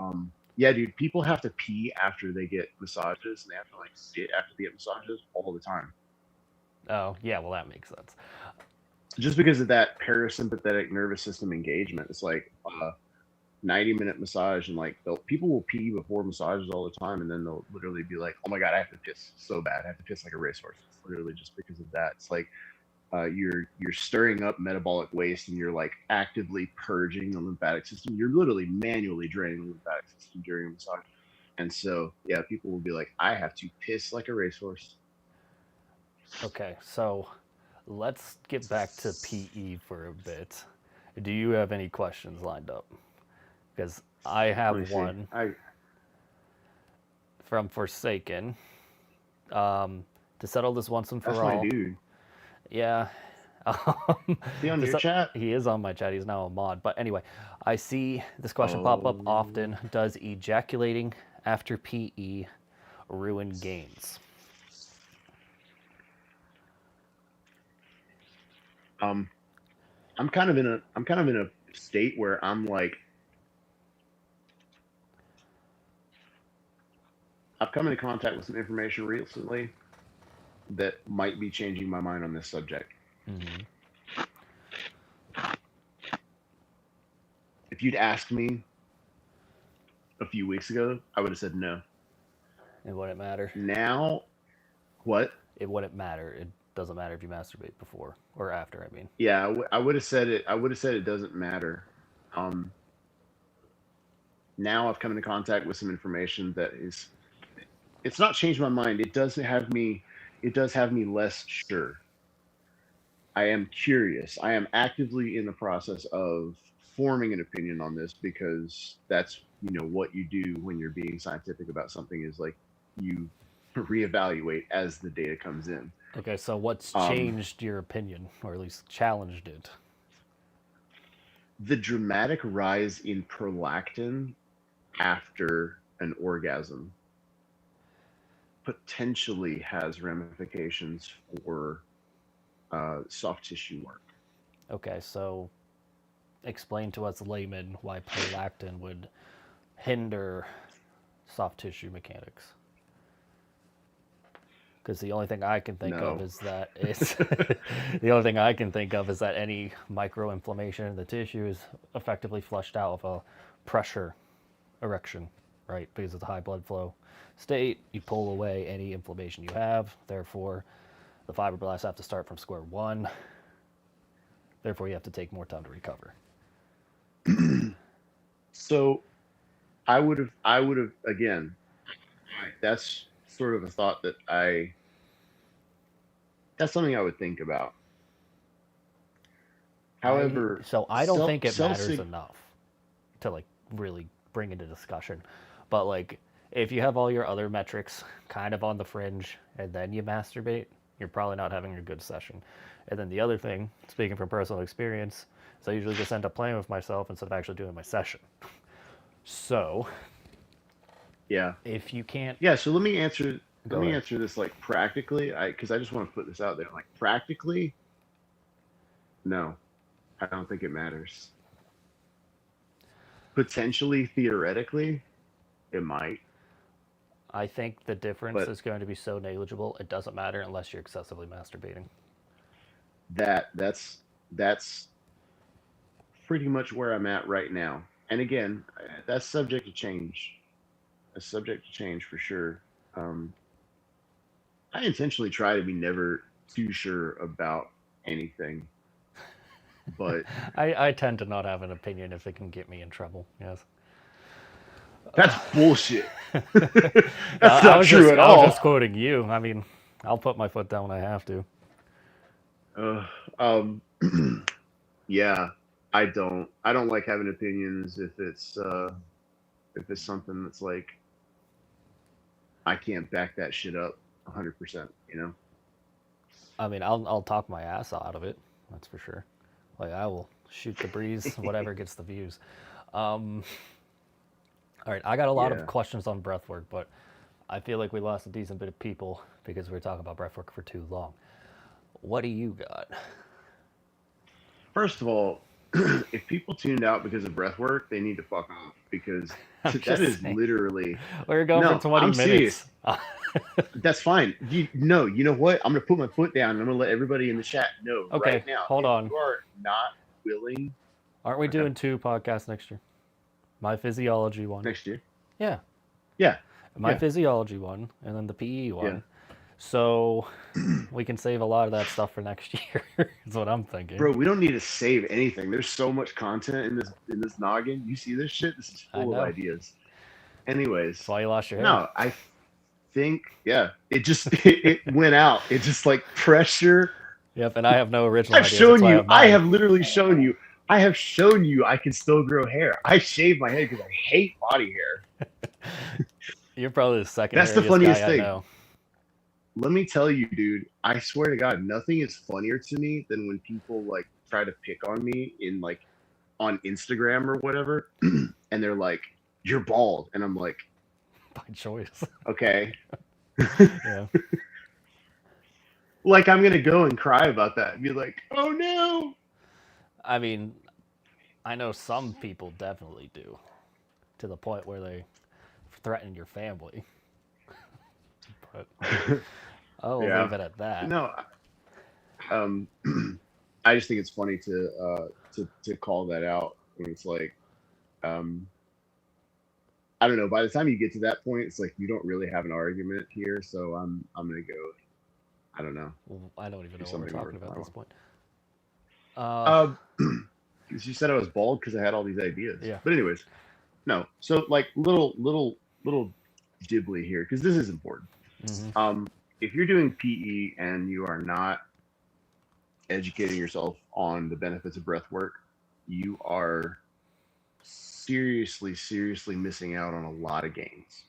yeah, dude, people have to pee after they get massages, and they have to like sit after they get massages all the time, Oh, yeah, well, that makes sense. just because of that parasympathetic nervous system engagement. It's like 90-minute massage, and like people will pee before massages all the time, and then they'll literally be like, "Oh my god, I have to piss so bad, I have to piss like a racehorse." It's literally just because of that. It's like you're stirring up metabolic waste, and you're like actively purging the lymphatic system. You're literally manually draining the lymphatic system during a massage. And so yeah, people will be like, I have to piss like a racehorse. Okay, so let's get back to PE for a bit. Do you have any questions lined up? Because I Let me have see. one I from Forsaken. To settle this once and That's for my all. dude. Yeah. Um, Is he on your chat? he is on my chat. He's now a mod. But anyway, I see this question pop up Oh, often. Does ejaculating after PE ruin gains? um, I'm kind of in a state where I'm like, I've come into contact with some information recently that might be changing my mind on this subject. Mm-hmm. If you'd asked me a few weeks ago, I would have said no. It wouldn't matter. Now, what? It wouldn't matter. It doesn't matter if you masturbate before or after, I mean. Yeah, I would have said it. I would have said it doesn't matter. Um, Now I've come into contact with some information that is. It's not changed my mind. It does have me. It does have me less sure. I am curious. I am actively in the process of forming an opinion on this, because that's, you know, what you do when you're being scientific about something, is like you reevaluate as the data comes in. Okay, so what's Um, changed your opinion, or at least challenged it? the dramatic rise in prolactin after an orgasm potentially has ramifications for soft tissue work. Okay, so explain to us laymen why prolactin would hinder soft tissue mechanics. Because the only thing I can think of No. is that it's the only thing I can think of is that any microinflammation in the tissue is effectively flushed out of a pressure erection, right? Because of the high blood flow state, you pull away any inflammation you have. Therefore, the fibroblasts have to start from square one. Therefore, you have to take more time to recover. So I would have again. That's sort of a thought that that's something I would think about. However, I don't think it cell matters sig. enough to like really bring into discussion. But like if you have all your other metrics kind of on the fringe and then you masturbate, you're probably not having a good session. And then the other thing, speaking from personal experience, is I usually just end up playing with myself instead of actually doing my session. So Yeah. if you can't Yeah, so let me answer go ahead. this like practically. Because I just want to put this out there. Like practically, no, I don't think it matters. Potentially, theoretically, it might, I think the difference but is going to be so negligible it doesn't matter unless you're excessively masturbating. that's pretty much where I'm at right now. And again, that's subject to change. That's subject to change for sure. Um, I intentionally try to be never too sure about anything, but I tend to not have an opinion if it can get me in trouble. Yes. that's bullshit. That's I not was true just at I was all. just quoting you. I mean, I'll put my foot down when I have to. Uh, um, yeah, I don't like having opinions if it's something that's like I can't back that shit up 100%. You know. I mean, I'll talk my ass out of it. That's for sure. Like I will shoot the breeze, whatever gets the views. Um, all right, I got a lot of Yeah. questions on breathwork, but I feel like we lost a decent bit of people because we were talking about breathwork for too long. What do you got? First of all, if people tuned out because of breath work, they need to fuck off because I'm that just is saying. literally We were going for no. 20 I'm minutes. serious. That's fine. You know what? I'm gonna put my foot down and I'm gonna let everybody in the chat know right Okay, now. hold If on. you are not willing, Aren't we okay, doing two podcasts next year? My physiology one. next year. Yeah, Yeah, my yeah, physiology one, and then the PE yeah. one. So we can save a lot of that stuff for next year. Is what I'm thinking. Bro, we don't need to save anything. There's so much content in this noggin. You see this shit? This is I full of know. ideas. That's Anyways, why you lost your hair. no, I think yeah, it just it went out. It just like pressure. Yep, and I have no original I've ideas. That's shown why I you. have I mine. have literally shown you. I have shown you I can still grow hair. I shave my head because I hate body hair. You're probably the second That's the hairiest guy funniest I thing. know. Let me tell you, dude. I swear to God, nothing is funnier to me than when people like try to pick on me in like on Instagram or whatever, and they're like, "You're bald," and I'm like, By choice. "Okay." Yeah. Like I'm gonna go and cry about that and be like, "Oh no." I mean, I know some people definitely do, to the point where they threaten your family. But I'll Yeah. leave it at that. No. Um. I just think it's funny to call that out when it's like, um, I don't know. By the time you get to that point, it's like you don't really have an argument here. So I'm gonna go. I don't know. I don't even Do know what we're something talking about at this worthwhile. point. Uh, Because you said I was bald because I had all these ideas. yeah. But anyways, no. So like little dibbly here because this is important. Mm-hmm. If you're doing PE and you are not educating yourself on the benefits of breath work, you are seriously missing out on a lot of gains.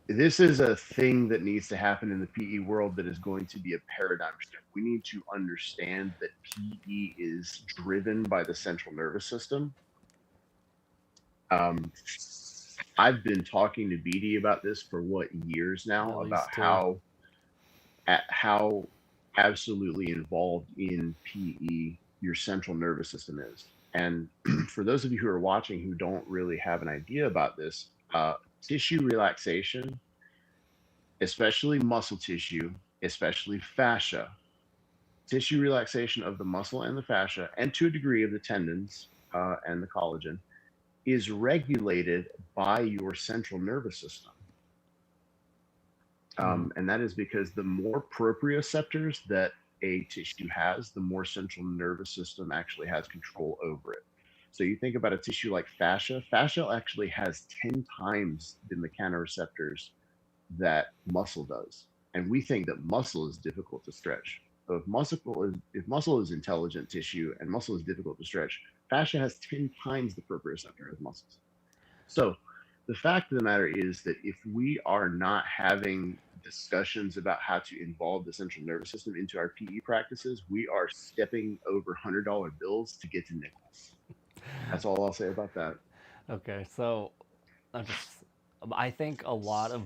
This is a thing that needs to happen in the PE world that is going to be a paradigm shift. We need to understand that PE is driven by the central nervous system. Um, I've been talking to BD about this for what years now At about least two. how absolutely involved in PE your central nervous system is. And for those of you who are watching who don't really have an idea about this, tissue relaxation, especially muscle tissue, especially fascia, tissue relaxation of the muscle and the fascia, and to a degree of the tendons and the collagen, is regulated by your central nervous system. And that is because the more proprioceptors that a tissue has, the more central nervous system actually has control over it. So you think about a tissue like fascia, fascia actually has 10 times the mechanoreceptors that muscle does. And we think that muscle is difficult to stretch. So if muscle is intelligent tissue and muscle is difficult to stretch, fascia has 10 times the proprioceptor as muscles. So the fact of the matter is that if we are not having discussions about how to involve the central nervous system into our PE practices, we are stepping over $100 bills to get to nickels. That's all I'll say about that. Okay, so I think a lot of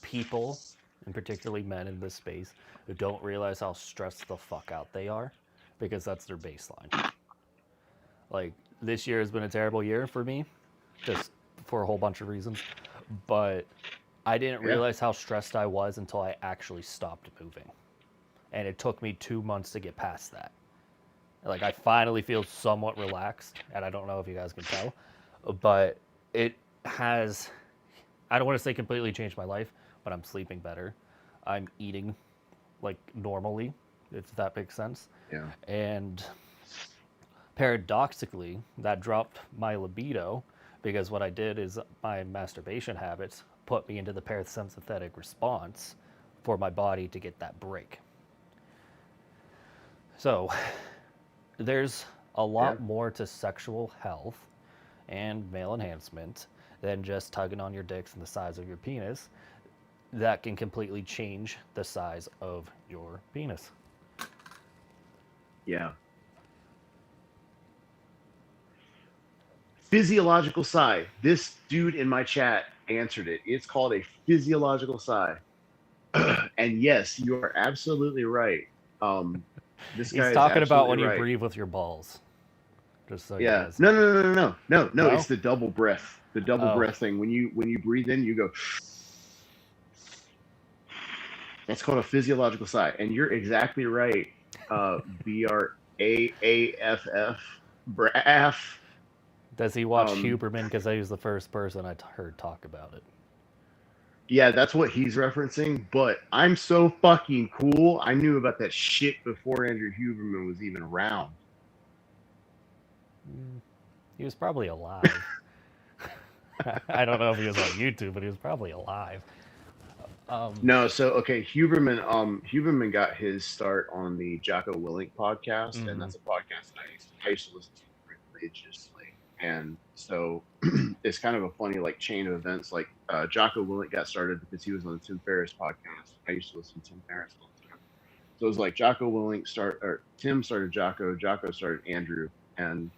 people, and particularly men in this space, who don't realize how stressed the fuck out they are because that's their baseline. Like, this year has been a terrible year for me, just for a whole bunch of reasons. But I didn't Yeah. realize how stressed I was until I actually stopped moving. And it took me 2 months to get past that. Like, I finally feel somewhat relaxed, and I don't know if you guys can tell, but it has, I don't want to say completely changed my life, but I'm sleeping better. I'm eating like normally, if that makes sense. Yeah. And paradoxically, that dropped my libido because what I did is my masturbation habits put me into the parasympathetic response for my body to get that break. So, there's a Yeah. lot more to sexual health and male enhancement than just tugging on your dicks and the size of your penis that can completely change the size of your penis. Yeah. Physiological sigh. This dude in my chat answered it. It's called a physiological sigh. And yes, you are absolutely right. This He's guy is talking about absolutely when you right. breathe with your balls. Just so you Yeah. guys No, know. no, no, no, no, no, no. No? It's the double breath. The double Oh, breath thing. When you breathe in, you go. That's called a physiological sigh, and you're exactly right. BRAAFF, braff. does he watch Um, Huberman? Because he was the first person I heard talk about it. yeah, that's what he's referencing. But I'm so fucking cool. I knew about that shit before Andrew Huberman was even around. He was probably alive. I don't know if he was on YouTube, but he was probably alive. No, so okay, Huberman got his start on the Jocko Willink podcast, and Mm-hmm. that's a podcast that I used to listen to religiously. And so it's kind of a funny like chain of events. Like Jocko Willink got started because he was on the Tim Ferriss podcast. I used to listen to Tim Ferriss all the time. So it was like Jocko Willink Tim started Jocko started Andrew, and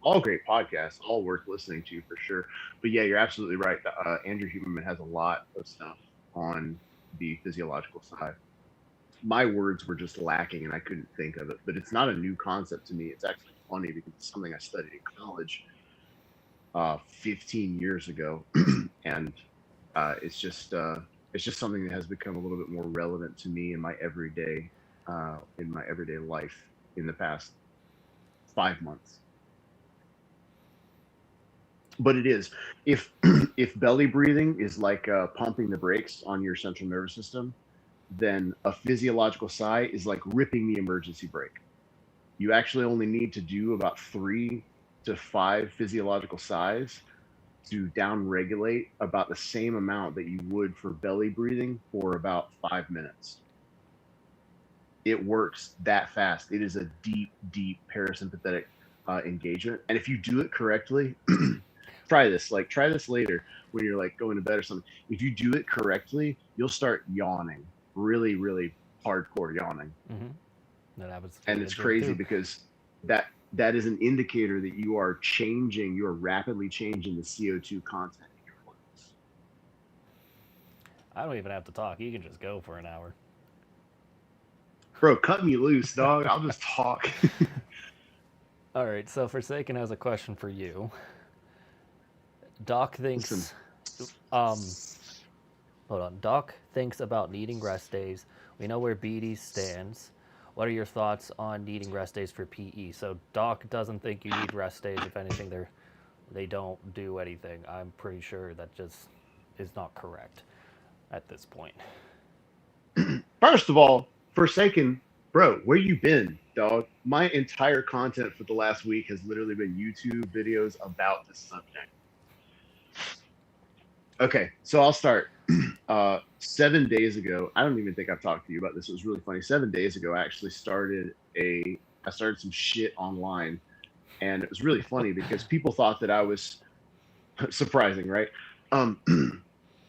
all great podcasts, all worth listening to for sure. But yeah, you're absolutely right. Andrew Huberman has a lot of stuff on the physiological side. My words were just lacking and I couldn't think of it, but it's not a new concept to me. It's actually funny because it's something I studied in college 15 years ago. And it's just something that has become a little bit more relevant to me in my everyday life in the past 5 months. But it is, if if belly breathing is like pumping the brakes on your central nervous system, then a physiological sigh is like ripping the emergency brake. You actually only need to do about 3 to 5 physiological sighs to down regulate about the same amount that you would for belly breathing for about 5 minutes. It works that fast. It is a deep parasympathetic engagement, and if you do it correctly, try this. Like try this later when you're like going to bed or something. If you do it correctly, you'll start yawning, really hardcore yawning, Mm-hmm. That happens to me and at the it's gym crazy too. because that is an indicator that you are rapidly changing the CO2 content in your lungs. I don't even have to talk. You can just go for an hour. Bro, cut me loose, dog. I'll just talk. All right, so Forsaken has a question for you. Doc Listen, thinks, um, hold on. Doc thinks about needing rest days. We know where BD stands. What are your thoughts on needing rest days for PE? So Doc doesn't think you need rest days. If anything, they don't do anything. I'm pretty sure that just is not correct at this point. first of all, Forsaken, bro, where you been, dog? My entire content for the last week has literally been YouTube videos about this subject. Okay, so I'll start. 7 days ago, I don't even think I've talked to you about this. It was really funny. 7 days ago, I started some shit online, and it was really funny because people thought that I was surprising, right? Um,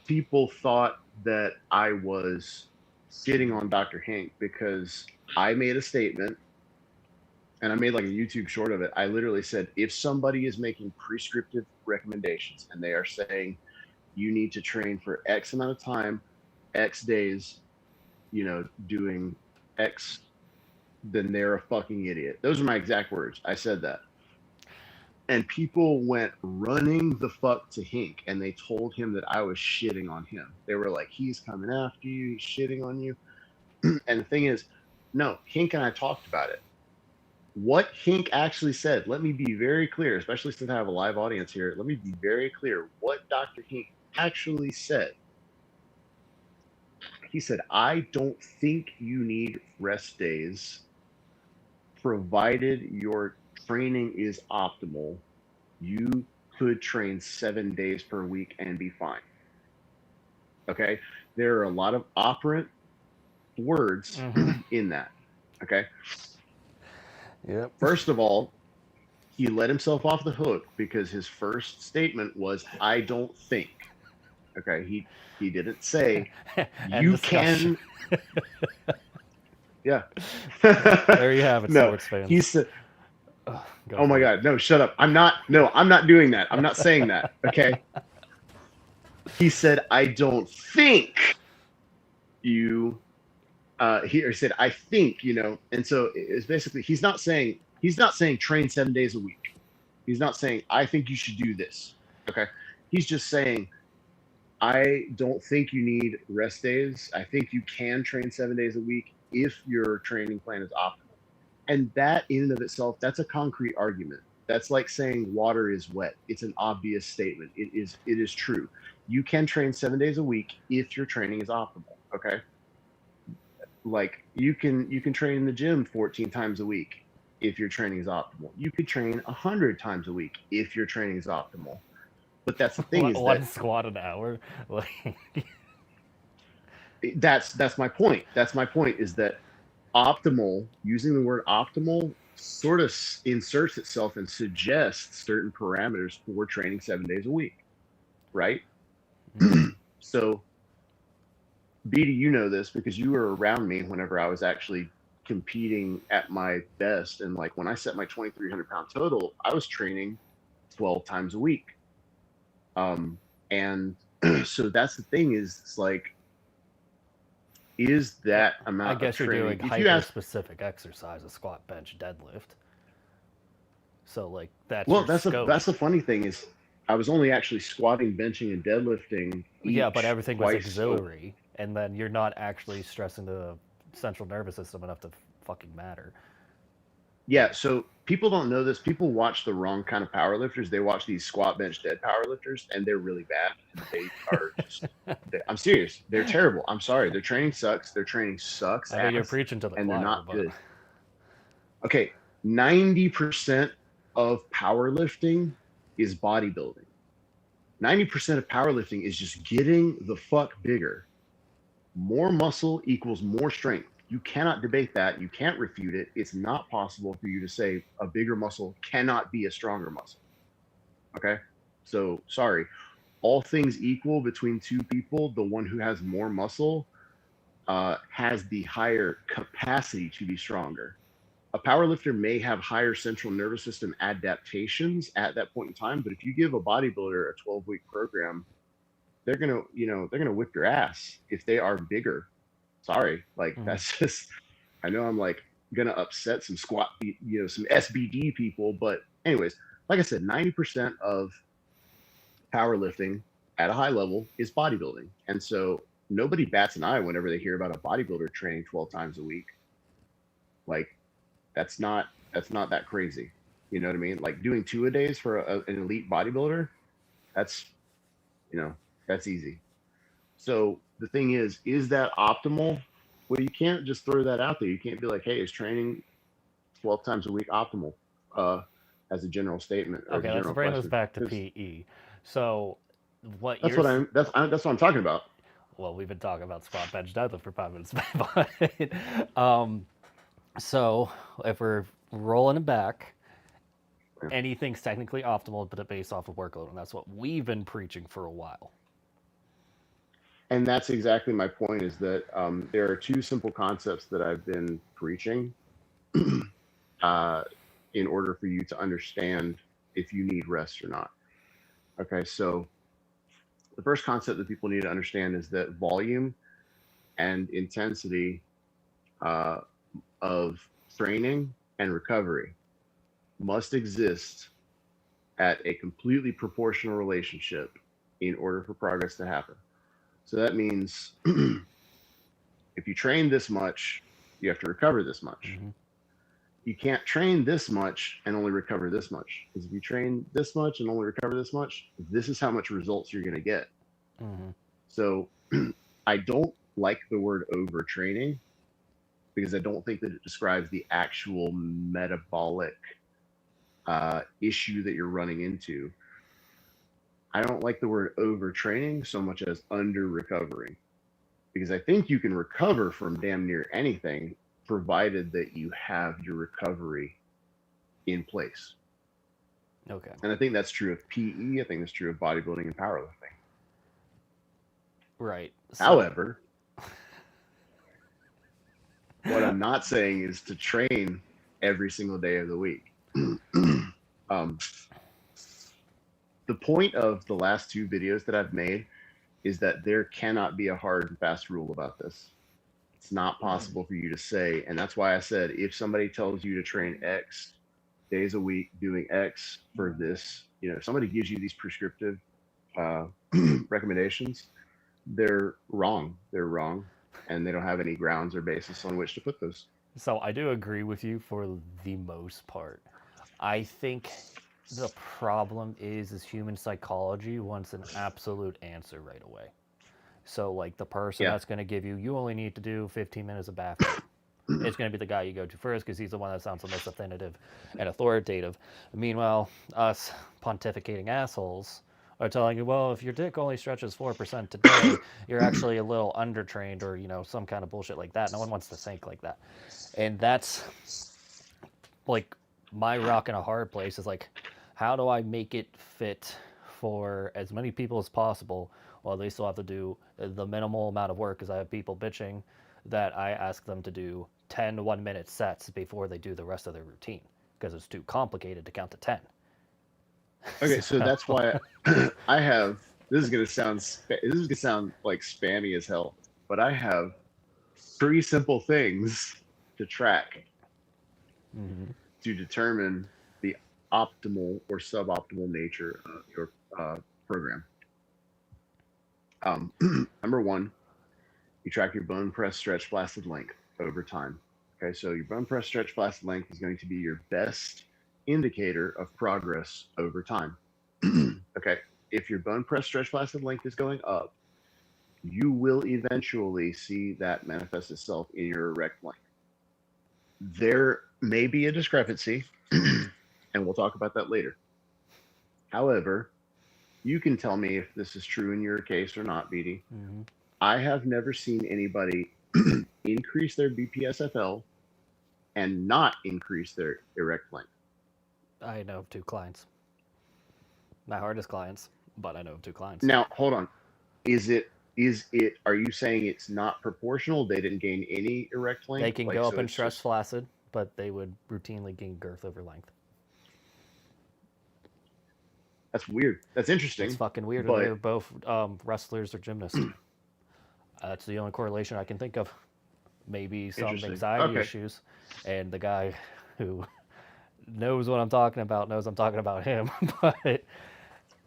people thought that I was shitting on Dr. Hank because I made a statement, and I made like a YouTube short of it. I literally said, if somebody is making prescriptive recommendations and they are saying you need to train for X amount of time, X days, doing X, then they're a fucking idiot. Those are my exact words. I said that. And people went running the fuck to Hink and they told him that I was shitting on him. They were like, he's coming after you, he's shitting on you. And the thing is, no, Hink and I talked about it. What Hink actually said, let me be very clear, especially since I have a live audience here. Let me be very clear what Dr. Hink actually said. He said, I don't think you need rest days provided your training is optimal. You could train 7 days per week and be fine. Okay. There are a lot of operant words in that. Okay. Yep. First of all, he let himself off the hook because his first statement was, I don't think. Okay. He didn't say you can. Yeah. There you have it, No, sports fans. he said, oh my God, no, shut up. I'm not doing that. I'm not saying that. Okay. He said, I don't think you, he said, I think, and so it's basically, he's not saying train 7 days a week. He's not saying, I think you should do this. Okay. He's just saying, I don't think you need rest days. I think you can train 7 days a week if your training plan is optimal. And that in and of itself, that's a concrete argument. That's like saying water is wet. It's an obvious statement. It is true. You can train 7 days a week if your training is optimal. Okay. Like you can train in the gym 14 times a week if your training is optimal. You could train 100 times a week if your training is optimal. But that's the thing, is one squat an hour. That's my point. That's my point, is that optimal, using the word optimal, sort of inserts itself and suggests certain parameters for training 7 days a week, right? So, BD, you know this because you were around me whenever I was actually competing at my best. And like when I set my 2,300 pound total, I was training 12 times a week. And so that's the thing, is it's like, is that amount I guess of training, you're doing hyper-specific exercise, a squat, bench, deadlift. So like that's the funny thing, is I was only actually squatting, benching, and deadlifting. Yeah, but everything was auxiliary, and then you're not actually stressing the central nervous system enough to fucking matter. Yeah, so people don't know this. People watch the wrong kind of powerlifters. They watch these squat, bench, dead powerlifters, and they're really bad. They are just, I'm serious. They're terrible. I'm sorry. Their training sucks. Their training sucks. I mean, you're preaching to the choir, and they're not but... good. Okay, 90% of powerlifting is bodybuilding. 90% of powerlifting is just getting the fuck bigger. More muscle equals more strength. You cannot debate that. You can't refute it. It's not possible for you to say a bigger muscle cannot be a stronger muscle. Okay? So, sorry. All things equal between two people, the one who has more muscle has the higher capacity to be stronger. A powerlifter may have higher central nervous system adaptations at that point in time, but if you give a bodybuilder a 12-week program, they're gonna whip your ass if they are bigger. Sorry, like that's just I know I'm like gonna upset some some SBD people, but anyways, like I said, 90% of powerlifting at a high level is bodybuilding, and so nobody bats an eye whenever they hear about a bodybuilder training 12 times a week. Like that's not that crazy. You know what I mean? Like doing two a days for an elite bodybuilder, that's that's easy. So the thing is that optimal? Well, you can't just throw that out there. You can't be like, hey, is training 12 times a week optimal? Uh, as a general statement or as a Okay, let's general bring this question. back to 'Cause PE. So, what that's you're what that's what I'm talking about. well, we've been talking about squat, bench, deadlift for 5 minutes, but so if we're rolling it back, Yeah. anything's technically optimal, but based off of workload, and that's what we've been preaching for a while. And that's exactly my point. Is that there are two simple concepts that I've been preaching uh, in order for you to understand if you need rest or not. Okay, so the first concept that people need to understand is that volume and intensity uh, of training and recovery must exist at a completely proportional relationship in order for progress to happen. So that means if you train this much, you have to recover this much. Mm-hmm. You can't train this much and only recover this much. Because if you train this much and only recover this much, this is how much results you're going to get. Mm-hmm. So I don't like the word overtraining because I don't think that it describes the actual metabolic issue that you're running into. I don't like the word overtraining so much as under recovering because I think you can recover from damn near anything provided that you have your recovery in place. Okay. And I think that's true of PE. I think that's true of bodybuilding and powerlifting. Right. So, However, what I'm not saying is to train every single day of the week. um, the point of the last two videos that I've made is that there cannot be a hard and fast rule about this. It's not possible for you to say. And that's why I said if somebody tells you to train X days a week doing X for this, if somebody gives you these prescriptive uh, recommendations, they're wrong. They're wrong. And they don't have any grounds or basis on which to put those. so I do agree with you for the most part. I think the problem is human psychology wants an absolute answer right away. So like the person Yeah. that's going to give you only need to do 15 minutes of bath time. It's going to be the guy you go to first because he's the one that sounds the most definitive and authoritative. Meanwhile, us pontificating assholes are telling you, well, if your dick only stretches 4% today, you're actually a little undertrained or, some kind of bullshit like that. No one wants to think like that. And that's like my rock in a hard place is like, how do I make it fit for as many people as possible while they still have to do the minimal amount of work? Because I have people bitching that I ask them to do 10 1-minute sets before they do the rest of their routine because it's too complicated to count to 10. Okay, so that's why I have. This is gonna sound like spammy as hell, but I have three simple things to track to determine the optimal or suboptimal nature of your program. Number one, you track your bone press stretch flaccid length over time. Okay, so your bone press stretch flaccid length is going to be your best indicator of progress over time. Okay, if your bone press stretch flaccid length is going up, you will eventually see that manifest itself in your erect length. There may be a discrepancy, and we'll talk about that later. However, you can tell me if this is true in your case or not, BD. Mm-hmm. I have never seen anybody increase their BPSFL and not increase their erect length. I know of 2 clients. My hardest clients, but I know of 2 clients. Now, hold on. Are you saying it's not proportional? They didn't gain any erect length? They can Like, go so up and it's stretch just, flaccid, but they would routinely gain girth over length. that's weird. That's interesting. It's fucking weird. And But they're both wrestlers or gymnasts. That's the only correlation I can think of. maybe some Interesting. anxiety Okay. issues, and the guy who knows what I'm talking about knows I'm talking about him. But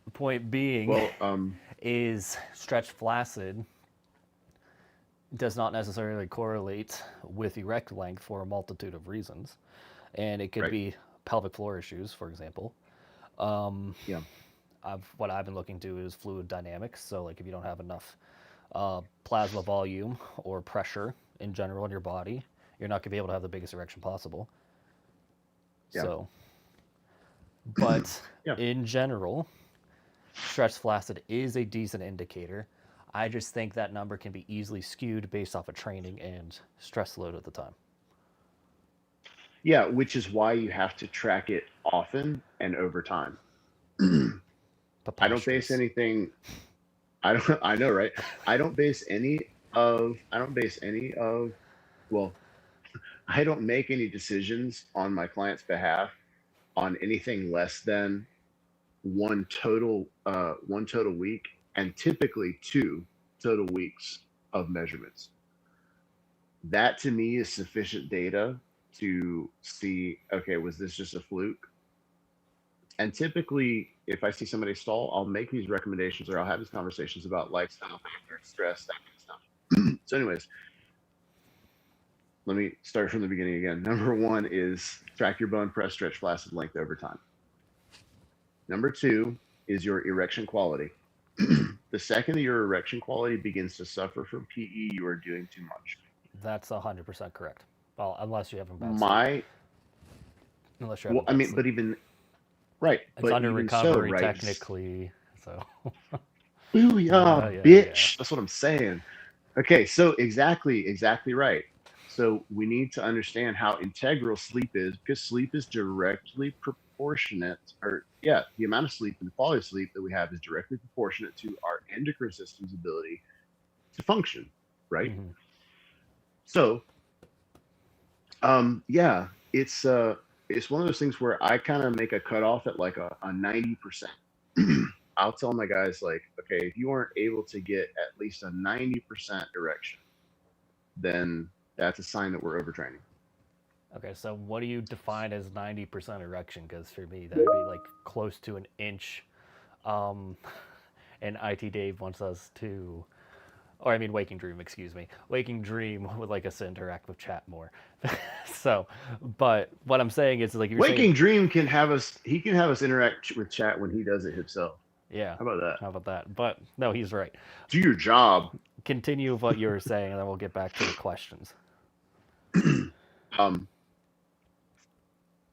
the point being Well, is stretch flaccid does not necessarily correlate with erect length for a multitude of reasons. And it could right. be pelvic floor issues, for example. Yeah. What I've been looking to is fluid dynamics. So, like, if you don't have enough plasma volume or pressure in general in your body, you're not going to be able to have the biggest erection possible. Yeah. So, but Yeah. in general, stretch flaccid is a decent indicator. I just think that number can be easily skewed based off of training and stress load at the time. Yeah. Which is why you have to track it often and over time. I don't base Preposterous. anything. I don't. I know, right? I don't base any of. I don't base any of. Well, I don't make any decisions on my client's behalf on anything less than one total week, and typically 2 total weeks of measurements. That to me is sufficient data to see, okay, was this just a fluke? And typically, if I see somebody stall, I'll make these recommendations or I'll have these conversations about lifestyle factors, stress, that kind of stuff. So, anyways, let me start from the beginning again. Number one is track your bone press, stretch, flaccid length over time. Number two is your erection quality. The second that your erection quality begins to suffer from PE, you are doing too much. That's 100% correct. Well, unless you're having bad sleep. My, Unless you're well, having I bad mean, sleep. but even, right, It's but under even so, recovery right? technically. So, Booyah, yeah. bitch. That's what I'm saying. Okay, so exactly right. So we need to understand how integral sleep is because sleep is directly proportionate, or yeah, the amount of sleep and the quality of sleep that we have is directly proportionate to our endocrine system's ability to function, right? Hmm. So, yeah, it's one of those things where I kind of make a cutoff at like a 90%. I'll tell my guys like, okay, if you aren't able to get at least a 90% erection, then that's a sign that we're overtraining. Okay, so what do you define as 90% erection? Because for me, that would be like close to an inch. Um, and IT Dave wants us to, or I mean, Waking Dream, excuse me. Waking Dream would like us to interact with chat more. So, but what I'm saying is, like, you're saying, Waking Dream can have us. He can have us interact with chat when he does it himself. yeah, How about that? how about that? But no, he's right. Do your job. Continue with what you were saying, and then we'll get back to the questions. um.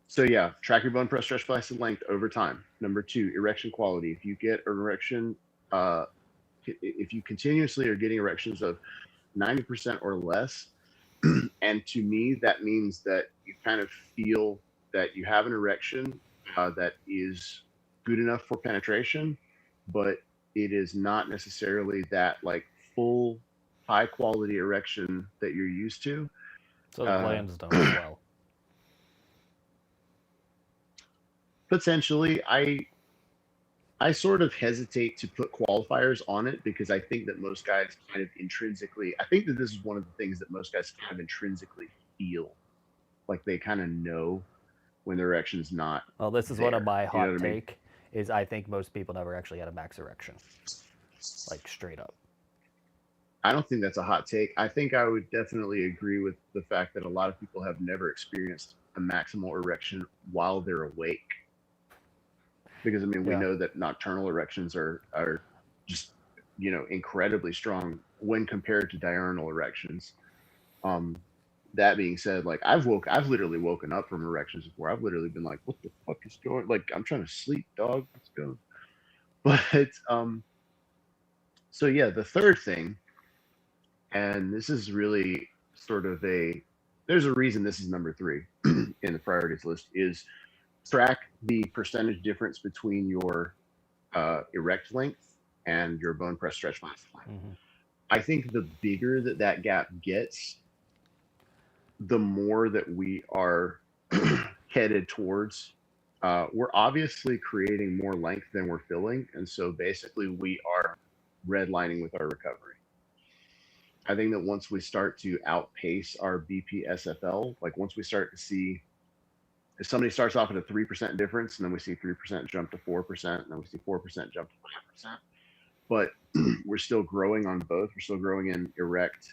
So yeah, track your bone press, stretch, flaccid length over time. Number two, erection quality. If you get erection, if you continuously are getting erections of 90% or less, and to me that means that you kind of feel that you have an erection that is good enough for penetration, but it is not necessarily that like full high quality erection that you're used to. So the uh, glands don't swell. Potentially, I sort of hesitate to put qualifiers on it because I think that most guys kind of intrinsically, I think that this is one of the things that most guys kind of intrinsically feel like they kind of know when the erection's not Well, this is one of there. my You know hot what I mean? take. Is I think most people never actually had a max erection, like straight up. I don't think that's a hot take. I think I would definitely agree with the fact that a lot of people have never experienced a maximal erection while they're awake. Because I mean, we Yeah. know that nocturnal erections are just incredibly strong when compared to diurnal erections. Um, that being said, like I've literally woken up from erections before. I've literally been like, what the fuck is going? Like I'm trying to sleep, dog. Let's go. But so yeah, the third thing, and this is really sort of there's a reason this is number three in the priorities list is track the percentage difference between your erect length and your bone press stretch length. Hmm. I think the bigger that gap gets, the more that we are headed towards. We're obviously creating more length than we're filling, and so basically we are redlining with our recovery. I think that once we start to outpace our BPSFL, like once we start to see, if somebody starts off at a 3% difference, and then we see 3% jump to 4%, and then we see 4% jump to 5%, but we're still growing on both. We're still growing in erect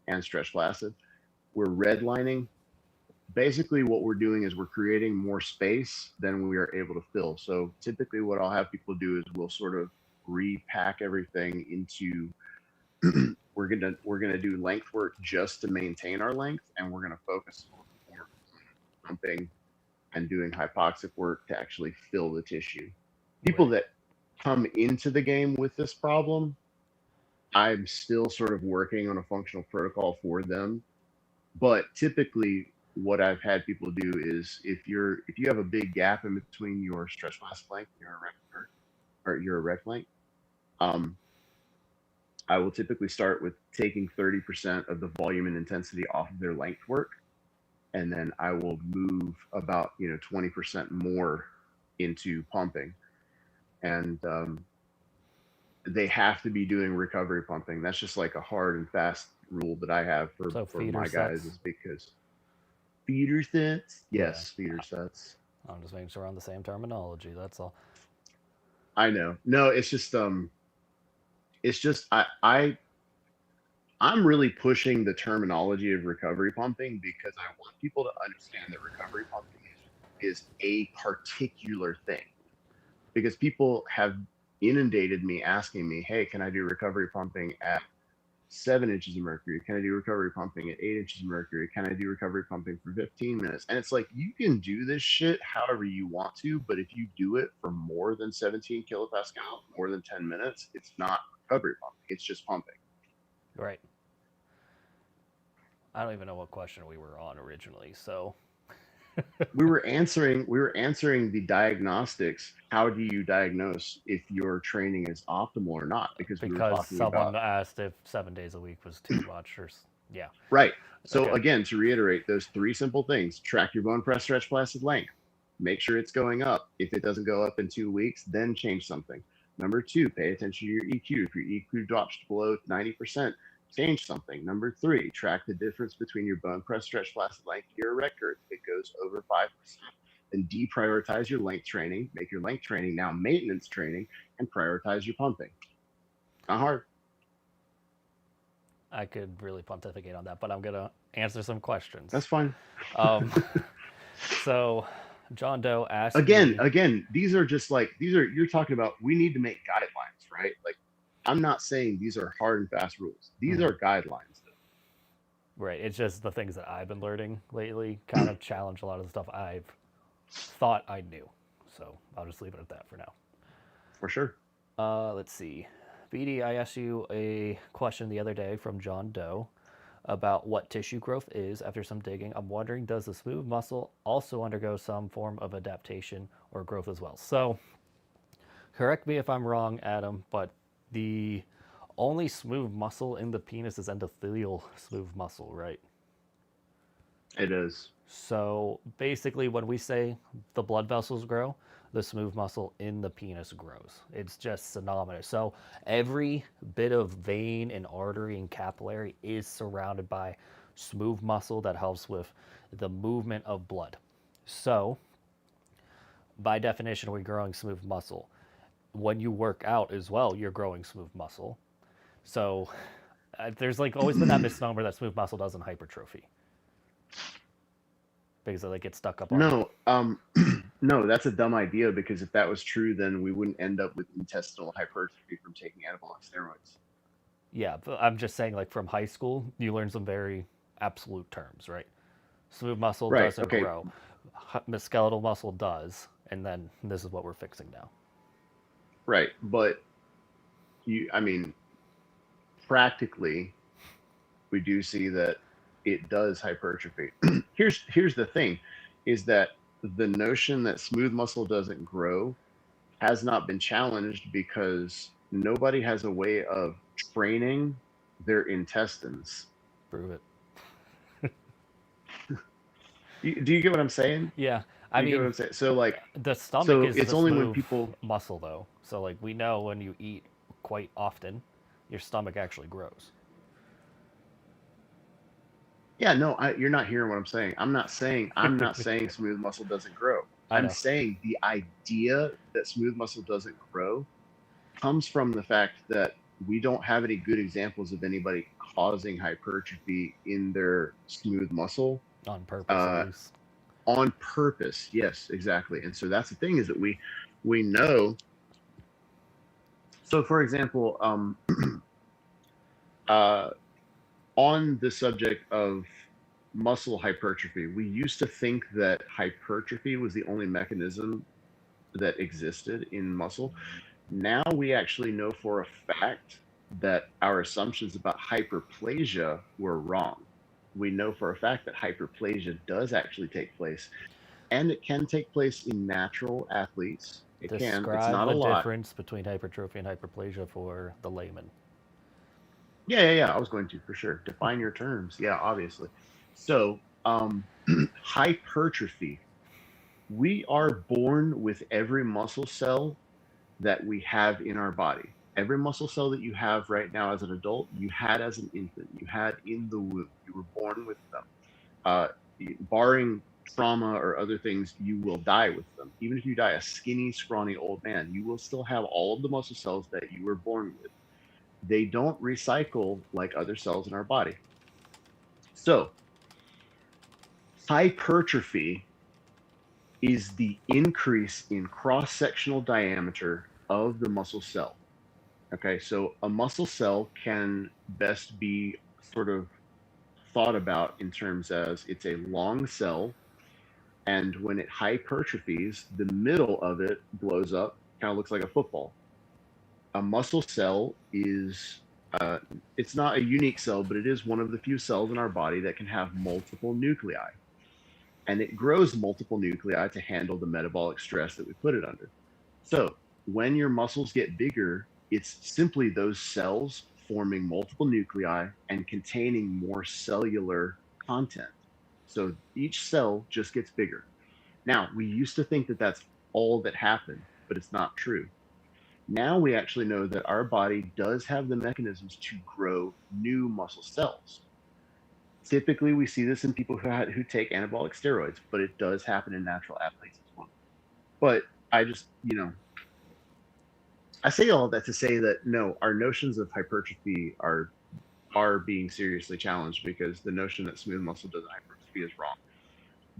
and stretch flaccid. We're redlining. Basically, what we're doing is we're creating more space than we are able to fill. So typically, what I'll have people do is we'll sort of repack everything into we're gonna do length work just to maintain our length, and we're gonna focus on more pumping and doing hypoxic work to actually fill the tissue. People Right. that come into the game with this problem, I'm still sort of working on a functional protocol for them. But typically, what I've had people do is if you have a big gap in between your stretch mass length and your erect length, um, I will typically start with taking 30% of the volume and intensity off of their length work, and then I will move about 20% more into pumping, and they have to be doing recovery pumping. That's just like a hard and fast rule that I have So for feeder my guys, sets. is because feeder sets, Yeah. yes, feeder sets. I'm just making sure we're on the same terminology. That's all. I know. No, it's just I'm really pushing the terminology of recovery pumping because I want people to understand that recovery pumping is a particular thing. Because people have inundated me asking me, hey, can I do recovery pumping at 7 inches of mercury? Can I do recovery pumping at 8 inches of mercury? Can I do recovery pumping for 15 minutes? And it's like, you can do this shit however you want to, but if you do it for more than 17 kilopascal, more than 10 minutes, it's not recovery pumping. It's just pumping. Right. I don't even know what question we were on originally. So We were answering the diagnostics. How do you diagnose if your training is optimal or not? Because we were because talking about. someone asked if 7 days a week was too much, yeah. Right. So Okay. again, to reiterate those three simple things: track your bone press stretch flaccid length, make sure it's going up. If it doesn't go up in 2 weeks, then change something. Number two, pay attention to your EQ. If your EQ drops below 90%, change something. Number three, track the difference between your bone press stretch flaccid length and your erect girth. If it goes over 5%, then deprioritize your length training, make your length training now maintenance training, and prioritize your pumping. Not hard. I could really pontificate on that, but I'm going to answer some questions. That's fine. Um, so, John Doe asked again me, again these are just like, these are, you're talking about, we need to make guidelines, right? Like, I'm not saying these are hard and fast rules. These mhm, are guidelines. right, it's just the things that I've been learning lately kind of challenge a lot of the stuff I've thought I knew. So, I'll just leave it at that for now. For sure. Let's see. BD, I asked you a question the other day from John Doe about what tissue growth is after some digging. I'm wondering, does the smooth muscle also undergo some form of adaptation or growth as well? So, correct me if I'm wrong, Adam, but the only smooth muscle in the penis is endothelial smooth muscle, right? It is. So basically, when we say the blood vessels grow, the smooth muscle in the penis grows. It's just synonymous. So every bit of vein and artery and capillary is surrounded by smooth muscle that helps with the movement of blood. So, by definition, we're growing smooth muscle. When you work out as well, you're growing smooth muscle. So, there's like always been that misnomer that smooth muscle doesn't hypertrophy because it like gets stuck up on. No, no, that's a dumb idea, because if that was true, then we wouldn't end up with intestinal hypertrophy from taking anabolic steroids. Yeah, but I'm just saying, like from high school, you learn some very absolute terms, right? Smooth muscle Right. doesn't Okay. grow, skeletal muscle does, and then this is what we're fixing now. Right. But I mean, practically, we do see that it does hypertrophy. Here's the thing, is that the notion that smooth muscle doesn't grow has not been challenged, because nobody has a way of training their intestines. Prove it. Do you get what I'm saying? Yeah, I Do you get what mean, I'm saying? So like, the stomach so is it's the only when smooth people. muscle, though. So like we know when you eat quite often, your stomach actually grows. Yeah, no, you're not hearing what I'm saying. I'm not saying smooth muscle doesn't grow. I I'm know. saying the idea that smooth muscle doesn't grow comes from the fact that we don't have any good examples of anybody causing hypertrophy in their smooth muscle On purpose, at uh, least. on purpose. Yes, exactly. And so that's the thing, is that we know. So, for example, uh, on the subject of muscle hypertrophy, we used to think that hypertrophy was the only mechanism that existed in muscle. Now we actually know for a fact that our assumptions about hyperplasia were wrong. We know for a fact that hyperplasia does actually take place, and it can take place in natural athletes. It can. It's Describe not a the lot. difference between hypertrophy and hyperplasia for the layman. Yeah. I was going to, for sure. Define your terms. Yeah, obviously. So, hypertrophy. We are born with every muscle cell that we have in our body. Every muscle cell that you have right now as an adult, you had as an infant, you had in the womb. You were born with them. Uh, Barring trauma or other things, you will die with them. Even if you die a skinny, scrawny old man, you will still have all of the muscle cells that you were born with. They don't recycle like other cells in our body. So, hypertrophy is the increase in cross sectional diameter of the muscle cell. Okay, so a muscle cell can best be sort of thought about in terms as it's a long cell, and when it hypertrophies, the middle of it blows up, kind of looks like a football. A muscle cell is it's not a unique cell, but it is one of the few cells in our body that can have multiple nuclei, and it grows multiple nuclei to handle the metabolic stress that we put it under. So when your muscles get bigger, it's simply those cells forming multiple nuclei and containing more cellular content. So each cell just gets bigger. Now, we used to think that that's all that happened, but it's not true. Now we actually know that our body does have the mechanisms to grow new muscle cells. Typically, we see this in people who take anabolic steroids, but it does happen in natural athletes as well. But I just, I say all that to say that no, our notions of hypertrophy are being seriously challenged, because the notion that smooth muscle doesn't hypertrophy is wrong.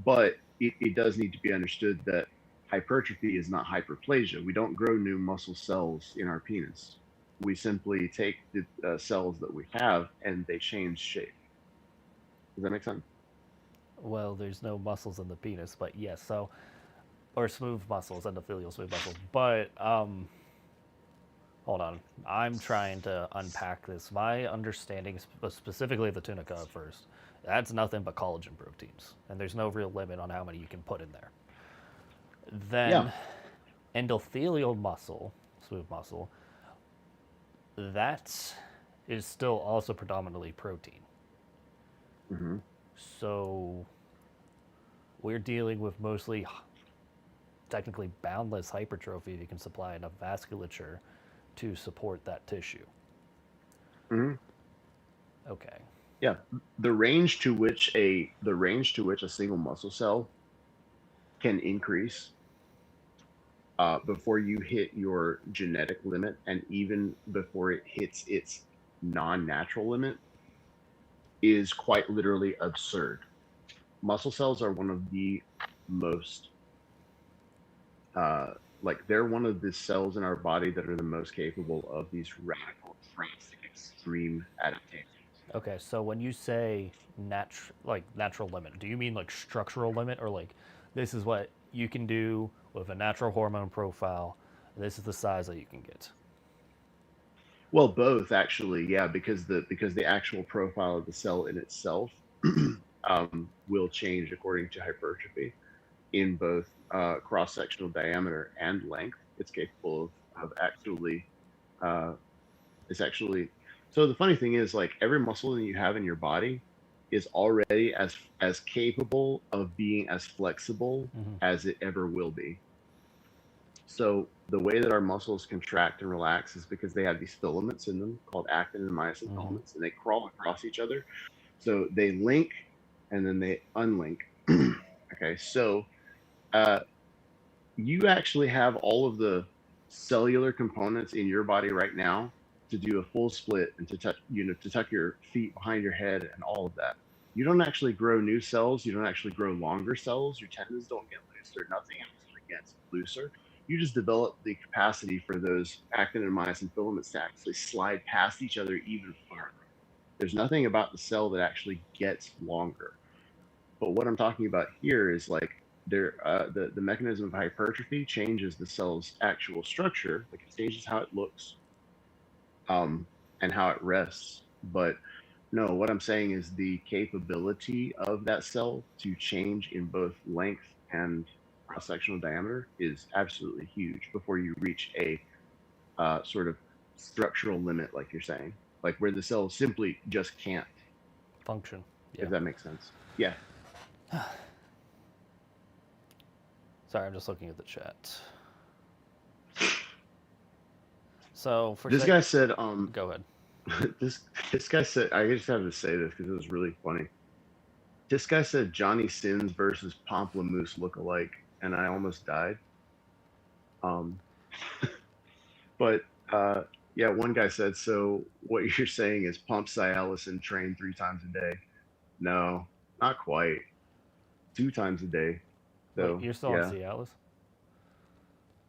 But it does need to be understood that hypertrophy is not hyperplasia. We don't grow new muscle cells in our penis. We simply take the cells that we have and they change shape. Does that make sense? Well, there's no muscles in the penis, but yes, so or smooth muscles, endothelial smooth muscles. But hold on, I'm trying to unpack this. My understanding, specifically of the tunica at first, that's nothing but collagen proteins, and there's no real limit on how many you can put in there. Yeah. Then endothelial muscle, smooth muscle, that is still also predominantly protein. Hmm. So we're dealing with mostly technically boundless hypertrophy if you can supply enough vasculature to support that tissue. Hmm. Okay. Yeah. The range to which a single muscle cell can increase before you hit your genetic limit, and even before it hits its non-natural limit, is quite literally absurd. Muscle cells are one of the most uh, they're one of the cells in our body that are the most capable of these radical, drastic, extreme adaptations. Okay, so when you say natural limit, do you mean like structural limit, or like this is what you can do with a natural hormone profile? This is the size that you can get. Well, both actually, yeah, because the actual profile of the cell in itself will change according to hypertrophy in both cross-sectional diameter and length. It's capable of actually uh, it's actually so the funny thing is, like, every muscle that you have in your body is already as capable of being as flexible Mm-hmm. as it ever will be. So the way that our muscles contract and relax is because they have these filaments in them called actin and myosin Mm-hmm. filaments, and they crawl across each other. So they link and then they unlink. Okay, so uh, you actually have all of the cellular components in your body right now to do a full split and to tuck, to tuck your feet behind your head and all of that. You don't actually grow new cells. You don't actually grow longer cells. Your tendons don't get looser. Nothing else gets looser. You just develop the capacity for those actin and myosin filament stacks. They slide past each other even farther. There's nothing about the cell that actually gets longer. But what I'm talking about here is like the mechanism of hypertrophy changes the cell's actual structure, like it changes how it looks, and how it rests. But no, what I'm saying is the capability of that cell to change in both length and cross sectional diameter is absolutely huge before you reach a sort of structural limit, like you're saying, like where the cell simply just can't Function. Yeah. if that makes sense. Yeah. Sorry, I'm just looking at the chat. So for This guy said, go ahead. this guy said, I just have to say this because it was really funny. This guy said Johnny Sins versus Pomplamoose look alike, and I almost died. Um, but yeah, one guy said, so what you're saying is pump Cialis and train 3 times a day. No, not quite. 2 times a day, though. Wait, you're still yeah. on Cialis?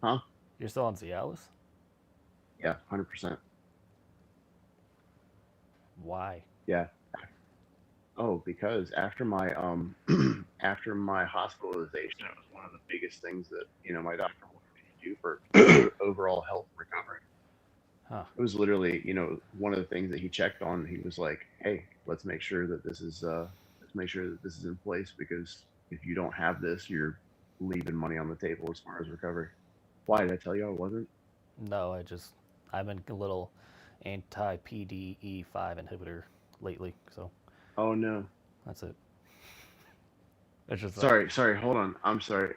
Huh? You're still on Cialis? Yeah, 100%. Why? Yeah. Oh, because after my after my hospitalization, it was one of the biggest things that my doctor wanted me to do for overall health recovery. Huh. It was literally one of the things that he checked on. He was like, "Hey, let's make sure that this is in place because if you don't have this, you're leaving money on the table as far as recovery." Why did I tell you I wasn't? No, I've been a little anti-PDE5 inhibitor lately, so Oh no. that's it. It's just Sorry. Hold on. I'm sorry.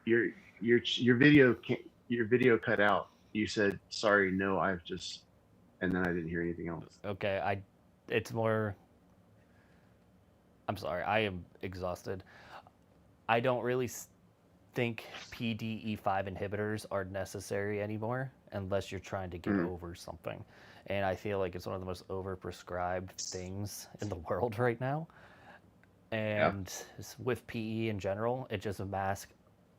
Your video your video cut out. You said sorry. No, I've just, and then I didn't hear anything else. okay. It's more. I'm sorry. I am exhausted. I don't really think PDE5 inhibitors are necessary anymore unless you're trying to get over something. And I feel like it's one of the most overprescribed things in the world right now. And with PE in general, it just masks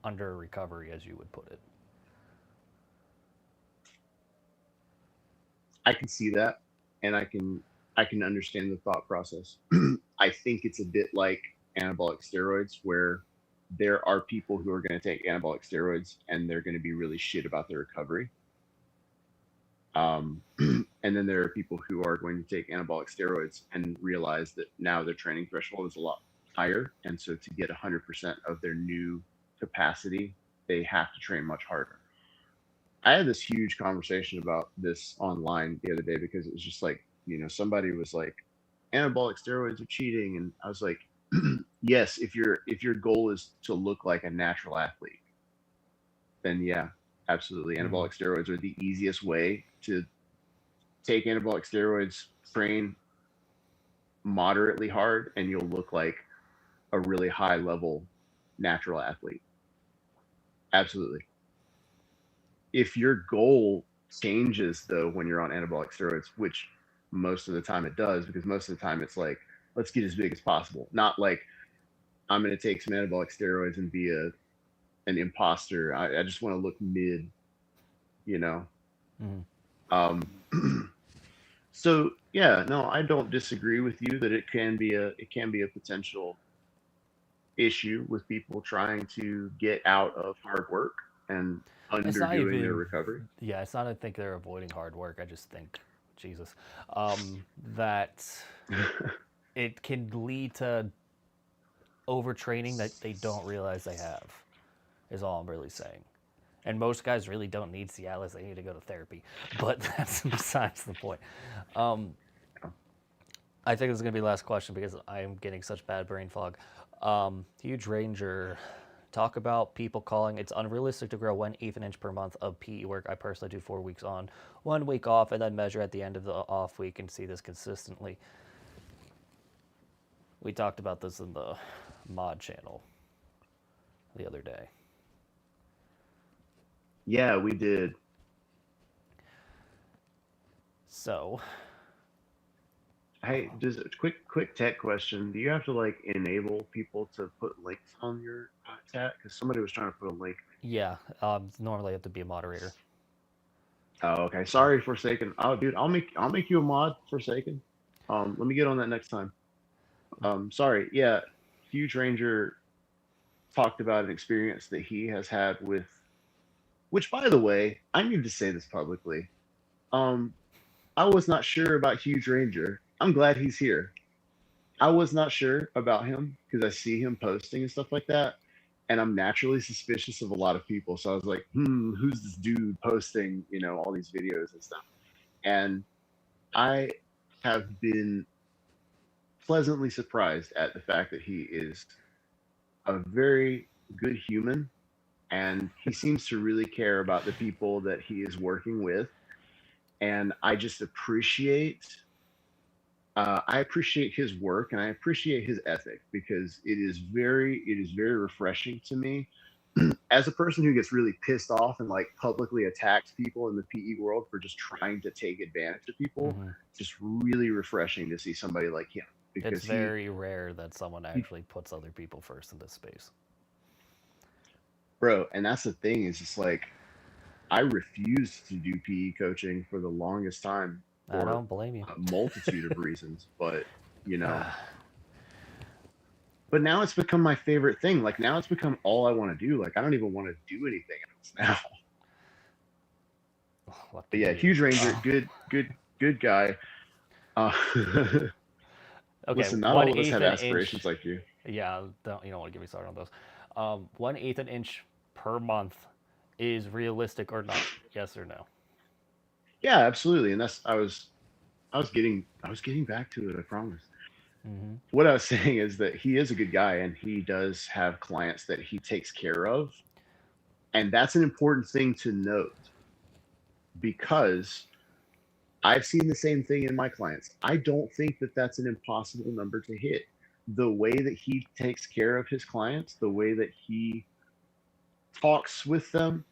under recovery, as you would put it. I can see that, and I can understand the thought process. I think it's a bit like anabolic steroids, where there are people who are going to take anabolic steroids and they're going to be really shit about their recovery. And then there are people who are going to take anabolic steroids and realize that now their training threshold is a lot higher, and so to get 100% of their new capacity, they have to train much harder. I had this huge conversation about this online the other day because it was just like, somebody was like, anabolic steroids are cheating, and I was like, yes, if your goal is to look like a natural athlete, then yeah, absolutely. Anabolic steroids are the easiest way to take anabolic steroids, train moderately hard, and you'll look like a really high level natural athlete. Absolutely. If your goal changes though when you're on anabolic steroids, which most of the time it does, because most of the time it's like, let's get as big as possible. Not like I'm going to take some anabolic steroids and be an imposter. I just want to look mid, So yeah, no, I don't disagree with you that it can be a potential issue with people trying to get out of hard work and underdoing their recovery. Yeah, it's not. I think they're avoiding hard work. I just think, Jesus, that it can lead to overtraining that they don't realize they have. Is all I'm really saying. And most guys really don't need Cialis. They need to go to therapy. But that's besides the point. I think this is going to be the last question because I am getting such bad brain fog. Huge Ranger, talk about people calling it's unrealistic to grow 1/8 inch per month of PE work. I personally do 4 weeks on, 1 week off, and then measure at the end of the off week and see this consistently. We talked about this in the mod channel the other day. Yeah, we did. So, Hey, just a quick tech question. Do you have to like enable people to put links on your chat? Because somebody was trying to put a link. yeah, normally I have to be a moderator. Oh, okay. So, Sorry, Forsaken. Oh, dude, I'll make you a mod, Forsaken. Let me get on that next time. Sorry. Yeah, Huge Ranger talked about an experience that he has had with, which, by the way, I need to say this publicly. Um, I was not sure about Huge Ranger. I'm glad he's here. I was not sure about him because I see him posting and stuff like that, and I'm naturally suspicious of a lot of people. So I was like, who's this dude posting, all these videos and stuff? And I have been pleasantly surprised at the fact that he is a very good human, and he seems to really care about the people that he is working with. And I just appreciate his work, and I appreciate his ethic because it is very refreshing to me as a person who gets really pissed off and like publicly attacks people in the PE world for just trying to take advantage of people. mhm. Just really refreshing to see somebody like him It's because very rare that someone he actually puts other people first in this space. bro, and that's the thing is just like I refused to do PE coaching for the longest time I for don't blame you. a multitude of reasons, but you know, but now it's become my favorite thing. Like now it's become all I want to do. Like I don't even want to do anything else now. But Lucky yeah, you. Huge Ranger, good guy. Uh, Okay, listen, not one all of us eighth have an inch. aspirations like you. Yeah, you don't want to get me started on those. 1/8 an inch per month is realistic or not? Yes or no? Yeah, absolutely. And I was getting back to it. I promise. Mm-hmm. What I was saying is that he is a good guy, and he does have clients that he takes care of, and that's an important thing to note because I've seen the same thing in my clients. I don't think that that's an impossible number to hit. The way that he takes care of his clients, the way that he talks with them,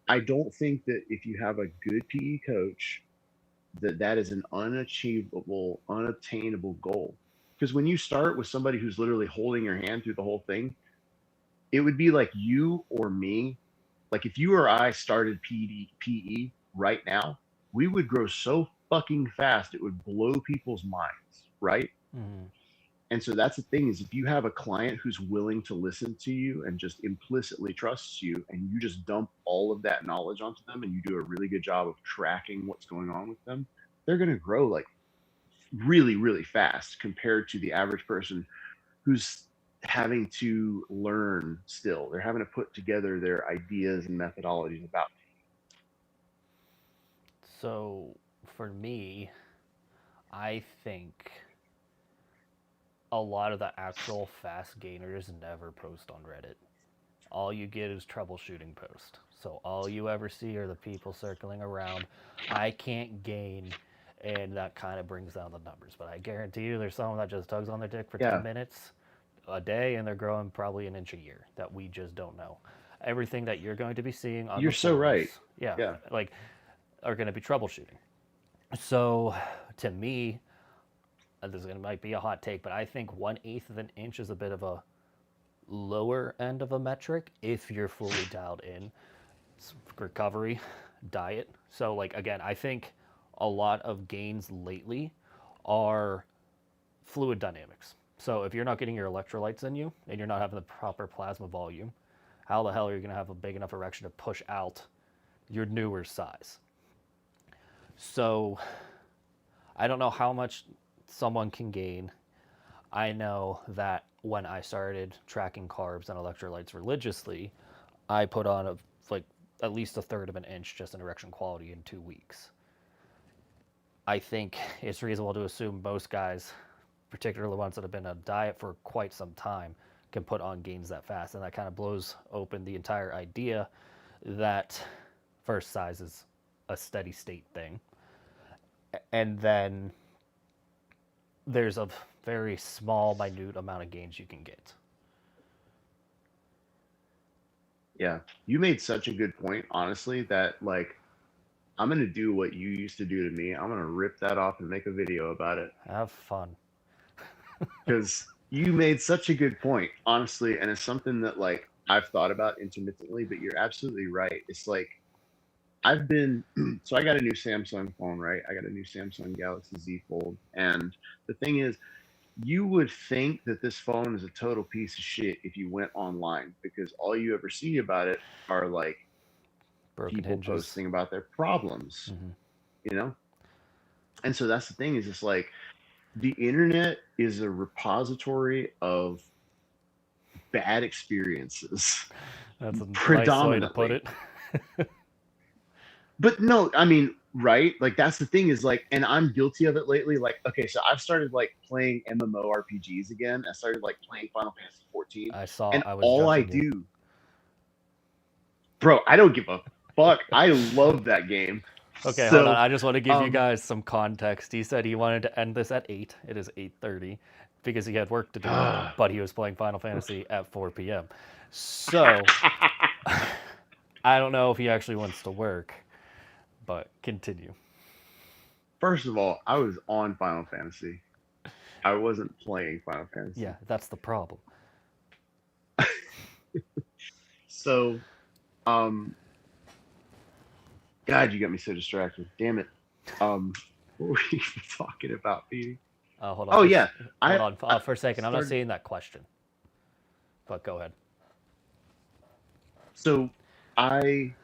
I don't think that if you have a good PE coach, that is an unachievable, unobtainable goal. Because when you start with somebody who's literally holding your hand through the whole thing, it would be like you or me. Like if you or I started PE right now, we would grow so fucking fast it would blow people's minds, right? Mm-hmm. And so that's the thing is if you have a client who's willing to listen to you and just implicitly trusts you and you just dump all of that knowledge onto them and you do a really good job of tracking what's going on with them, they're going to grow like really, really fast compared to the average person who's having to learn still. They're having to put together their ideas and methodologies about. So for me, I think a lot of the actual fast gainers never post on Reddit. All you get is troubleshooting post. So all you ever see are the people circling around. I can't gain, and that kind of brings down the numbers. But I guarantee you, there's someone that just tugs on their dick for Yeah, 10 minutes a day, and they're growing probably an inch a year that we just don't know. Everything that you're going to be seeing on you're the so right. forums, yeah, Yeah. like are going to be troubleshooting. So to me, might be a hot take, but I think 1/8 of an inch is a bit of a lower end of a metric if you're fully dialed in. Recovery, diet. So like again, I think a lot of gains lately are fluid dynamics. So if you're not getting your electrolytes in you and you're not having the proper plasma volume, how the hell are you going to have a big enough erection to push out your newer size? So I don't know how much someone can gain. I know that when I started tracking carbs and electrolytes religiously, I put on like at least a third of an inch just in erection quality in 2 weeks. I think it's reasonable to assume most guys, particularly the ones that have been on a diet for quite some time, can put on gains that fast. And that kind of blows open the entire idea that first size is a steady state thing. And then there's a very small, minute amount of gains you can get. Yeah, you made such a good point, honestly, that like I'm gonna do what you used to do to me. I'm gonna rip that off and make a video about it Have fun. because you made such a good point, honestly, and it's something that like I've thought about intermittently. But you're absolutely right. It's like I've been so I got a new Samsung phone, right? I got a new Samsung Galaxy Z Fold, and the thing is, you would think that this phone is a total piece of shit if you went online because all you ever see about it are like Broken people hinges. posting about their problems, you know? And so that's the thing is it's like the internet is a repository of bad experiences That's a nice way to put predominantly. it. But no, I mean, right? Like that's the thing is like, and I'm guilty of it lately. Like, okay, so I've started like playing MMORPGs again. I started like playing Final Fantasy 14, I saw. and I was all I judging you. do, bro, I don't give a fuck. I love that game. Okay, hold on. So, I just want to give you um, guys some context. He said he wanted to end this at 8. It is 8:30 because he had work to do, but he was playing Final Fantasy at 4 p.m. So, I don't know if he actually wants to work, but continue. first of all, I was on Final Fantasy. I wasn't playing Final Fantasy. Yeah, that's the problem. So, um, God, you got me so distracted. Damn it. What were you talking about, Petey? Hold on. Oh yeah, Hold I, on I for a second. I'm not started. seeing that question, but go ahead. So I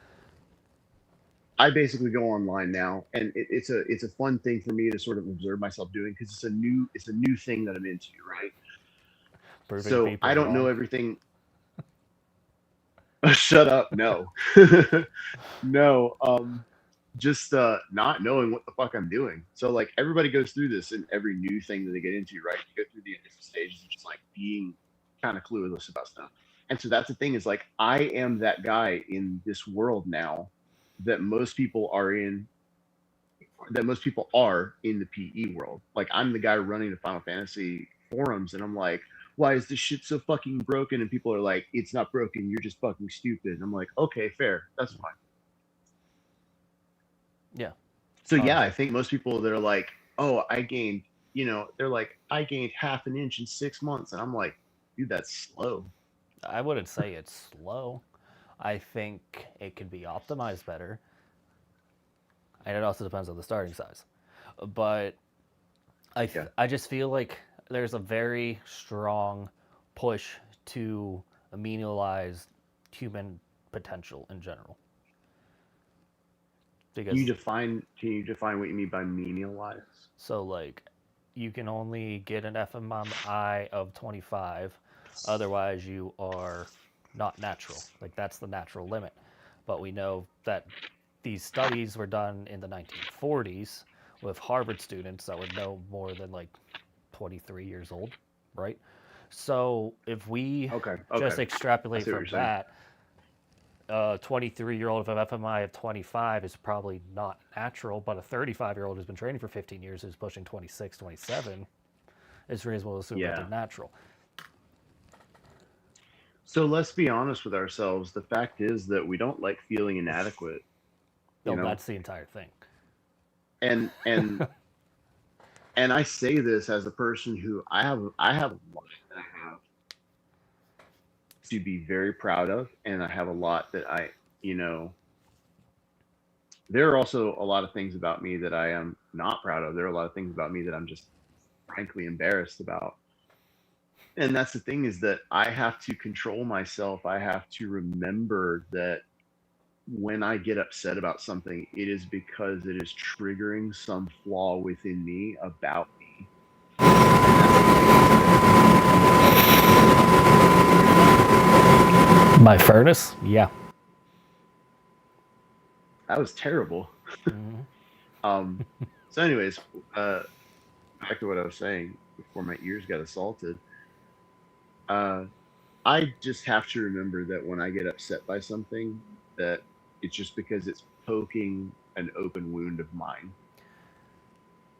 I basically go online now, and it's a fun thing for me to sort of observe myself doing because it's a new thing that I'm into, right? Proving So people I don't know wrong. everything. Shut up, no, no. Just not knowing what the fuck I'm doing. So like everybody goes through this in every new thing that they get into, right? You go through the initial stages of just like being kind of clueless about stuff. And so that's the thing is like I am that guy in this world now that most people are in that most people are in the PE world. Like I'm the guy running the Final Fantasy forums and I'm like, why is this shit so fucking broken? And people are like, it's not broken, you're just fucking stupid. And I'm like, okay, fair, that's fine. Yeah. So yeah, I Honestly, think most people that are like, oh, I gained, they're like, I gained half an inch in 6 months, and I'm like, dude, that's slow. I wouldn't say it's slow. I think it could be optimized better, and it also depends on the starting size. But Yeah, I just feel like there's a very strong push to ameliorize human potential in general. Because can you define what you mean by menial lives? so like you can only get an FMI of 25, otherwise you are not natural. Like that's the natural limit. But we know that these studies were done in the 1940s with Harvard students that were no more than like 23 years old, right? So if we Okay, okay, just I extrapolate see what from you're saying. that, a 23-year-old with an FMI of 25 is probably not natural, but a 35-year-old who's been training for 15 years who's pushing 26, 27, it's reasonable to assume that they're Yeah. natural. So let's be honest with ourselves. The fact is that we don't like feeling inadequate, you No, know, that's the entire thing. and and and I say this as a person who I have a lot that I have to be very proud of, and I have a lot that you know, there are also a lot of things about me that I am not proud of. There are a lot of things about me that I'm just frankly embarrassed about. And that's the thing is that I have to control myself. I have to remember that when I get upset about something, it is because it is triggering some flaw within me about me. And that's the thing is that My furnace? Yeah. that was terrible. Mm-hmm. Um, so, anyways, uh, back to what I was saying before my ears got assaulted. Uh, I just have to remember that when I get upset by something, that it's just because it's poking an open wound of mine.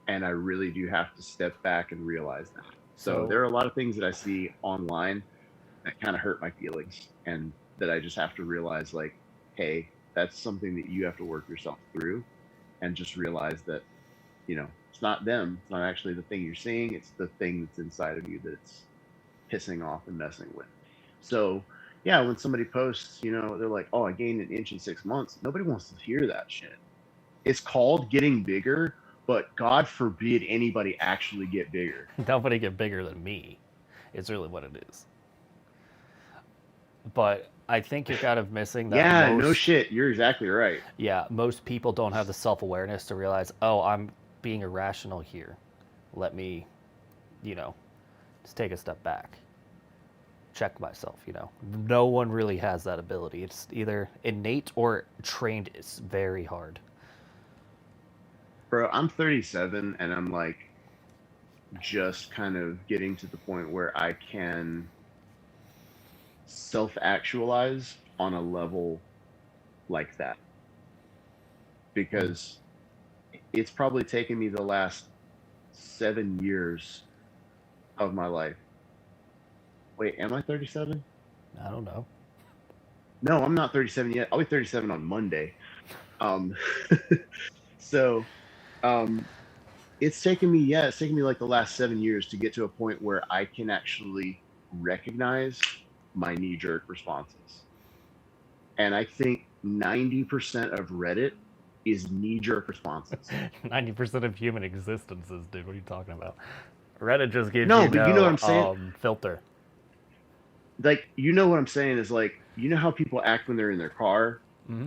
And I really do have to step back and realize that. So there are a lot of things that I see online that kind of hurt my feelings, and that I just have to realize, like, hey, that's something that you have to work yourself through, and just realize that, it's not them. It's not actually the thing you're seeing. It's the thing that's inside of you that's pissing off and messing with. So, yeah, when somebody posts, they're like, oh, I gained an inch in 6 months. Nobody wants to hear that shit. It's called getting bigger, but God forbid anybody actually get bigger. Nobody get bigger than me. It's really what it is. But I think you're kind of missing that. Yeah, no shit. You're exactly right. Yeah, most people don't have the self-awareness to realize, oh, I'm being irrational here. Let me, just take a step back. Check myself, No one really has that ability. It's either innate or trained. It's very hard. Bro, I'm 37 and I'm like just kind of getting to the point where I can self-actualize on a level like that. Because it's probably taken me the last 7 years of my life. Wait, am I 37? I don't know. No, I'm not 37 yet. I'll be 37 on Monday. So, it's taken me like the last 7 years to get to a point where I can actually recognize my knee-jerk responses. And I think 90% of Reddit is knee-jerk responses. 90% of human existences, dude. What are you talking about? Reddit just gives No, you but you know what I'm saying? Filter. Like, what I'm saying is, like, how people act when they're in their car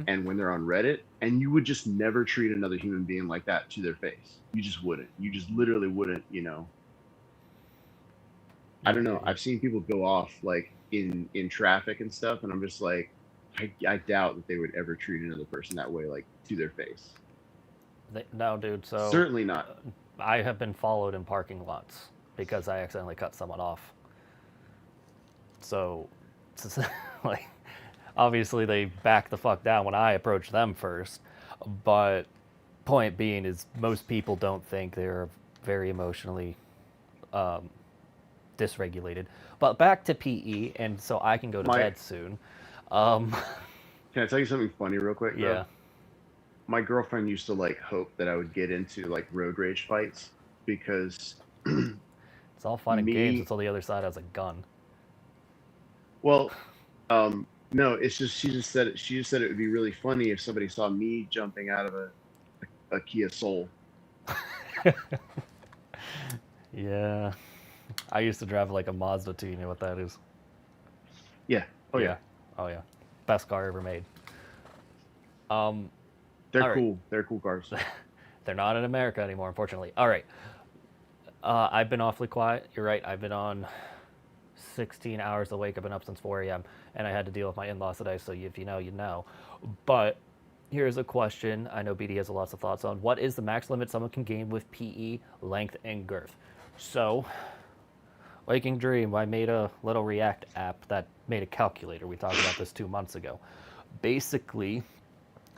and when they're on Reddit, and you would just never treat another human being like that to their face. You just wouldn't. You just literally wouldn't, I don't know. I've seen people go off, like, in traffic and stuff, and I'm just like, I doubt that they would ever treat another person that way, like, to their face. No, dude. So certainly not. I have been followed in parking lots because I accidentally cut someone off. So, like, obviously they back the fuck down when I approach them first. But point being is most people don't think they're very emotionally dysregulated. But back to PE, and so I can go to bed soon. Can I tell you something funny real quick? Yeah. Though? My girlfriend used to, like, hope that I would get into, like, road rage fights because it's all fun and games until the other side has a gun. Well, no, it's just she just said it would be really funny if somebody saw me jumping out of a Kia Soul. Yeah. I used to drive like a Mazda 2. You know what that is? Yeah. Oh yeah. Oh yeah. Best car ever made. They're cool. Right. They're cool cars. They're not in America anymore, unfortunately. All right. I've been awfully quiet. You're right. I've been on 16 hours awake. I've been up since 4 a.m. and I had to deal with my in-laws today. So if you know, you know. But here's a question I know BD has lots of thoughts on. What is the max limit someone can gain with PE, length, and girth? So, Waking Dream, I made a little React app that made a calculator. We talked about this 2 months ago. Basically,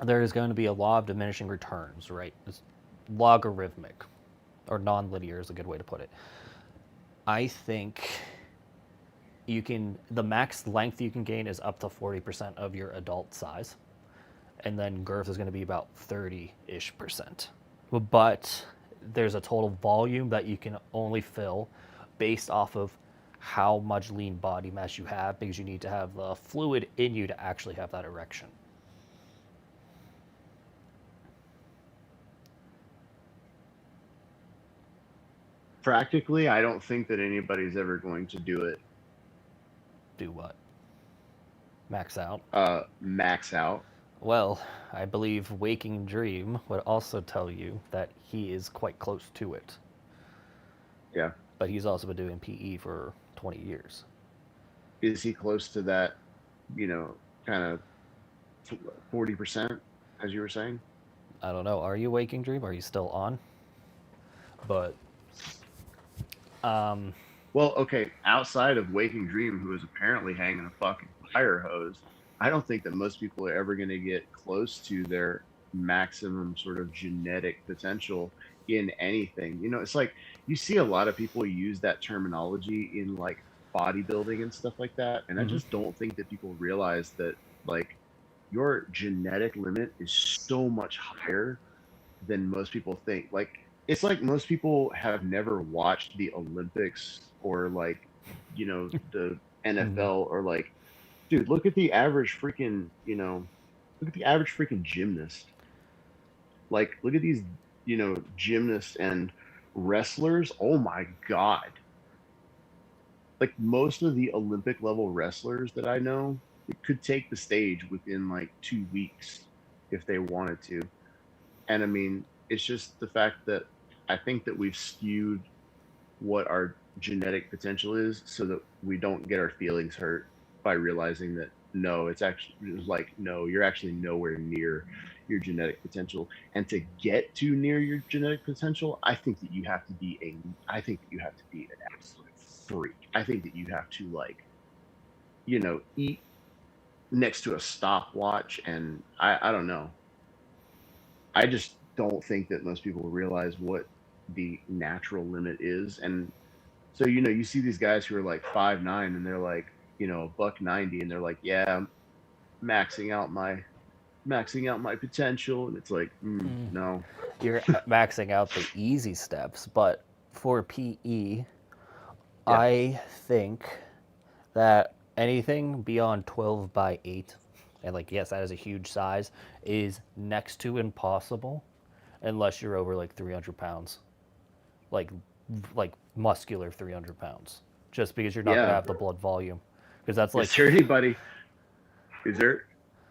there is going to be a law of diminishing returns, right? It's logarithmic, or non-linear is a good way to put it. I think the max length you can gain is up to 40% of your adult size. And then girth is going to be about 30-ish%. But there's a total volume that you can only fill based off of how much lean body mass you have, because you need to have the fluid in you to actually have that erection. Practically, I don't think that anybody's ever going to do it. Do what? Max out? Max out. Well, I believe Waking Dream would also tell you that he is quite close to it. Yeah. But he's also been doing PE for 20 years. Is he close to that, kind of 40%, as you were saying? I don't know. Are you Waking Dream? Are you still on? But, well, okay, outside of Waking Dream, who is apparently hanging a fucking fire hose, I don't think that most people are ever going to get close to their maximum sort of genetic potential in anything. You know, it's like you see a lot of people use that terminology in like bodybuilding and stuff like that, and I Hmm. just don't think that people realize that like your genetic limit is so much higher than most people think. Like it's like most people have never watched the Olympics or like the Hmm. NFL or like dude, look at the average freaking, look at the average freaking gymnast. Like look at these, gymnasts and wrestlers. Oh my god. Like most of the Olympic level wrestlers that I know could take the stage within like 2 weeks if they wanted to. And I mean, it's just the fact that I think that we've skewed what our genetic potential is so that we don't get our feelings hurt by realizing that no, it's like no, you're actually nowhere near your genetic potential. And to get to near your genetic potential, I think that you have to be an absolute freak. I think that you have to like, eat next to a stopwatch and I don't know. I just don't think that most people realize what the natural limit is. And so, you see these guys who are like 5'9" and they're like, a buck 90 and they're like, yeah, I'm maxing out my potential. And it's like, no. You're maxing out the easy steps, but for PE, Yeah. I think that anything beyond 12 by 8, and like, yes, that is a huge size, is next to impossible unless you're over like 300 pounds. Like, like muscular 300 pounds. Just because you're not going to Yeah. have the blood volume. Because that's like, Is there anybody, is there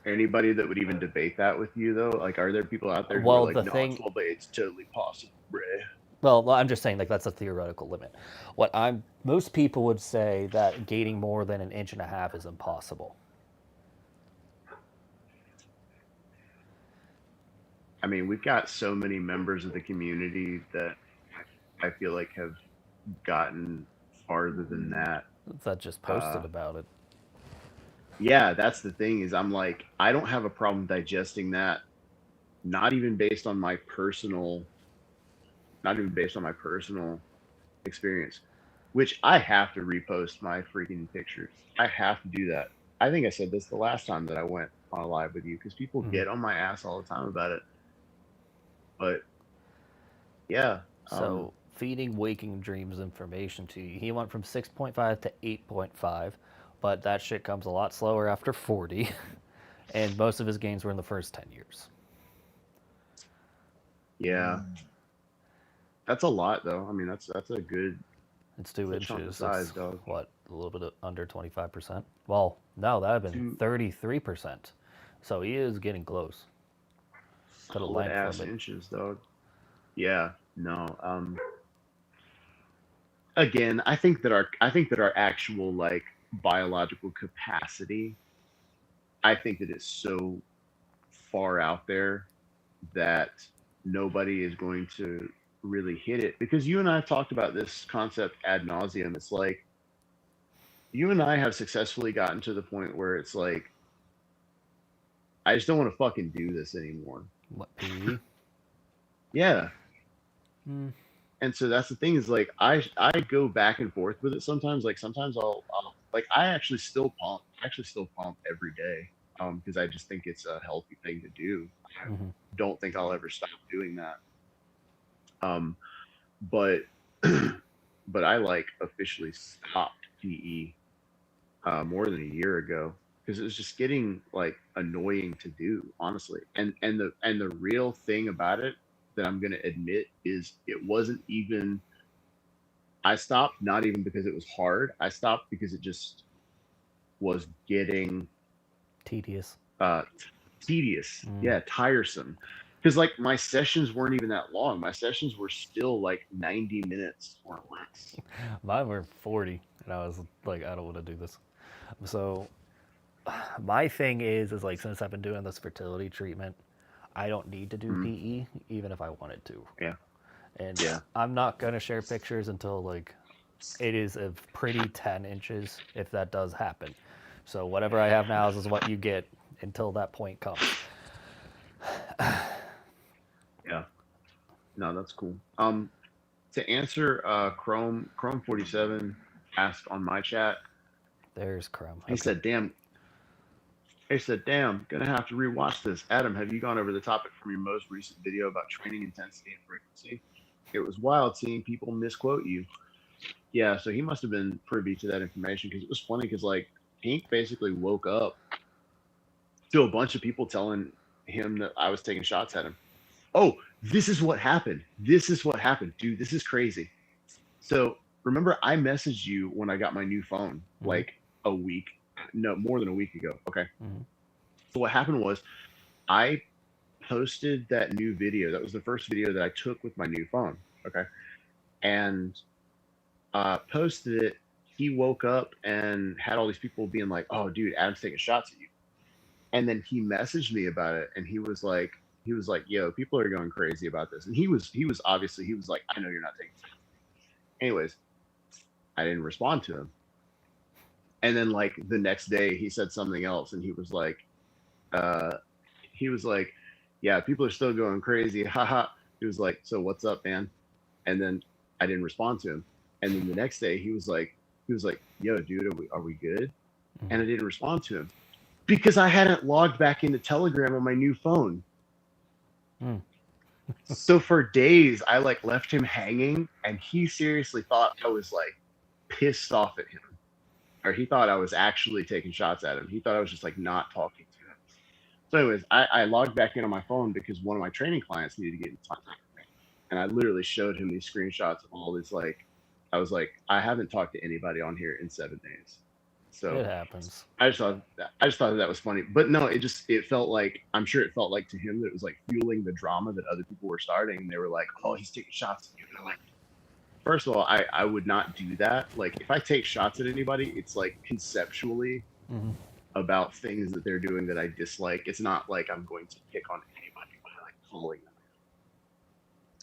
anybody that would even debate that with you though? Like, are there people out there who are well, like, the no, thing, 12 by 8's totally possible, bruh? well, I'm just saying like that's a theoretical limit. Most people would say that gaining more than an inch and a half is impossible. I mean, we've got so many members of the community that I feel like have gotten farther than that. That just Uh, posted about it. yeah, that's the thing is I'm like, I don't have a problem digesting that, not even based on my personal, not even based on my personal experience, which I have to repost my freaking pictures. I have to do that. I think I said this the last time that I went on a live with you because people Hmm. get on my ass all the time about it. But yeah, So feeding waking dreams information to you. He went from 6.5 to 8.5, but that shit comes a lot slower after 40. And most of his gains were in the first 10 years. yeah, that's a lot though. I mean, that's a good, It's 2 that's a chunk of inches. size, It's dog. what, a little bit under 25%? Well, no, that would have been Two 33%. So he is getting close to the solid length ass limit. inches, dog. Yeah, no. Again, I think that our actual like biological capacity, I think that it's so far out there that nobody is going to really hit it because you and I have talked about this concept ad nauseum. It's like you and I have successfully gotten to the point where it's like I just don't want to fucking do this anymore. What, PE? Yeah. Mm. And so that's the thing is like I go back and forth with it sometimes. Like sometimes I'll like I actually still pump every day because I just think it's a healthy thing to do. I Hmm. don't think I'll ever stop doing that. Um, but but I like officially stopped PE more than a year ago because it was just getting like annoying to do, honestly. And the real thing about it that I'm gonna admit is it wasn't even. I stopped not even because it was hard. I stopped because it just was getting Tedious. uh, tedious. Mm. Yeah, tiresome. Because like my sessions weren't even that long. My sessions were still like 90 minutes or less. Mine were 40, and I was like, I don't want to do this. So my thing is like since I've been doing this fertility treatment, I don't need to do Mm, PE even if I wanted to. yeah, And yeah. I'm not gonna share pictures until like it is a pretty 10 inches if that does happen. So whatever I have now is what you get until that point comes. No, that's cool. To answer Chrome 47 asked on my chat. There's Chrome. He Okay. said, "Damn." He said, "Damn, gonna have to rewatch this." Adam, have you gone over the topic from your most recent video about training intensity and frequency? It was wild seeing people misquote you. Yeah, so he must have been privy to that information because it was funny because like Pink basically woke up to a bunch of people telling him that I was taking shots at him. Oh, this is what happened. This is what happened, dude. This is crazy. So remember, I messaged you when I got my new phone, Mm-hmm. like a week, no, more than a week ago. Okay. Mm-hmm. So what happened was I posted that new video. That was the first video that I took with my new phone. Okay. And posted it. He woke up and had all these people being like, "Oh, dude, Adam's taking shots at you." And then he messaged me about it, and he was like, "Yo, people are going crazy about this." And he was obviously he was like, "I know you're not taking shots." Anyways, I didn't respond to him. And then like the next day, he said something else, and uh, he was like, "Yeah, people are still going crazy." Haha. He was like, "So what's up, man?" And then I didn't respond to him. And then the next day, he was like, "Yo, dude, are we good?" And I Mm-hmm. didn't respond to him because I hadn't logged back into Telegram on my new phone. Mm. So for days, I like left him hanging, and he seriously thought I was like pissed off at him, or he thought I was actually taking shots at him. He thought I was just like not talking to him. So, anyways, I logged back in on my phone because one of my training clients needed to get in contact with me, and I literally showed him these screenshots of all this. Like, I was like, I haven't talked to anybody on here in 7 days. So It happens. I just thought that was funny. But no, it felt like, I'm sure it felt like to him that it was like fueling the drama that other people were starting. They were like, "Oh, he's taking shots at you." And I'm like, first of all, I would not do that. Like if I take shots at anybody, it's like conceptually Mm-hmm. about things that they're doing that I dislike. It's not like I'm going to pick on anybody by like calling them.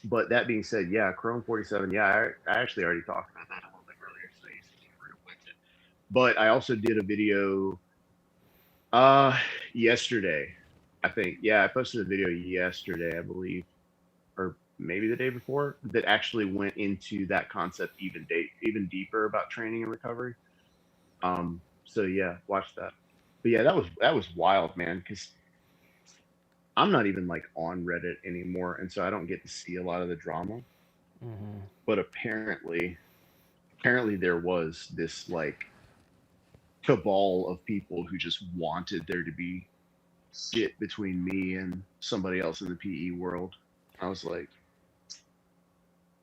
But that being said, yeah, Chrome 47, yeah, I actually already talked about that a little bit earlier, so you can rewind it. But I also did a video yesterday, I think. Yeah, I posted a video yesterday, I believe, or maybe the day before, that actually went into that concept even deeper about training and recovery. So yeah, watch that. But yeah, that was wild, man, because I'm not even like on Reddit anymore, and so I don't get to see a lot of the drama. Mm-hmm. But apparently there was this like cabal of people who just wanted there to be shit between me and somebody else in the PE world. I was like,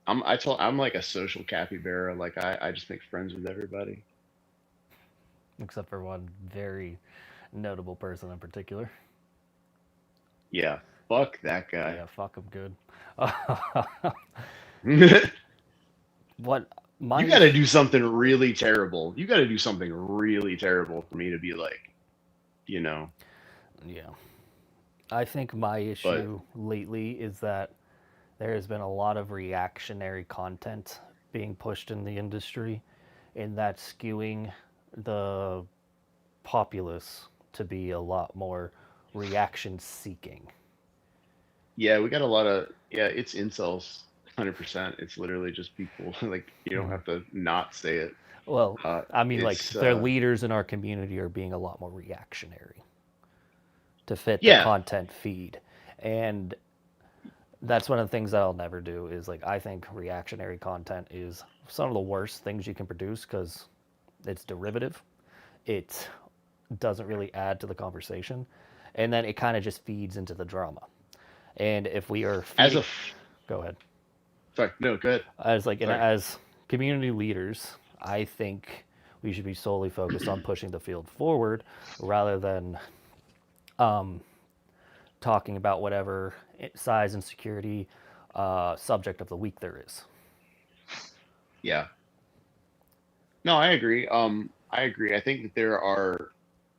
I'm like a social capybara. Like I just make friends with everybody. Except for one very notable person in particular. Yeah, fuck that guy. Yeah, fuck him good. What my You got to issue? do something really terrible. You got to do something really terrible for me to be like, you know. Yeah, I think my But issue lately is that there has been a lot of reactionary content being pushed in the industry, and that's skewing the populace to be a lot more reaction seeking. yeah, we got a lot of, yeah. It's incels, 100%. It's literally just people like you don't have to not say it. Well, I mean, like It's their leaders in our community are being a lot more reactionary to fit the yeah, content feed, and that's one of the things that I'll never do. Is like I think reactionary content is some of the worst things you can produce because it's derivative. It doesn't really add to the conversation, and then it kind of just feeds into the drama. And if we are as a feeding, go ahead. sorry, no, good. As like Sorry. as community leaders, I think we should be solely focused on pushing the field forward rather than talking about whatever size and security subject of the week there is. Yeah. No, I agree. I agree. I think that there are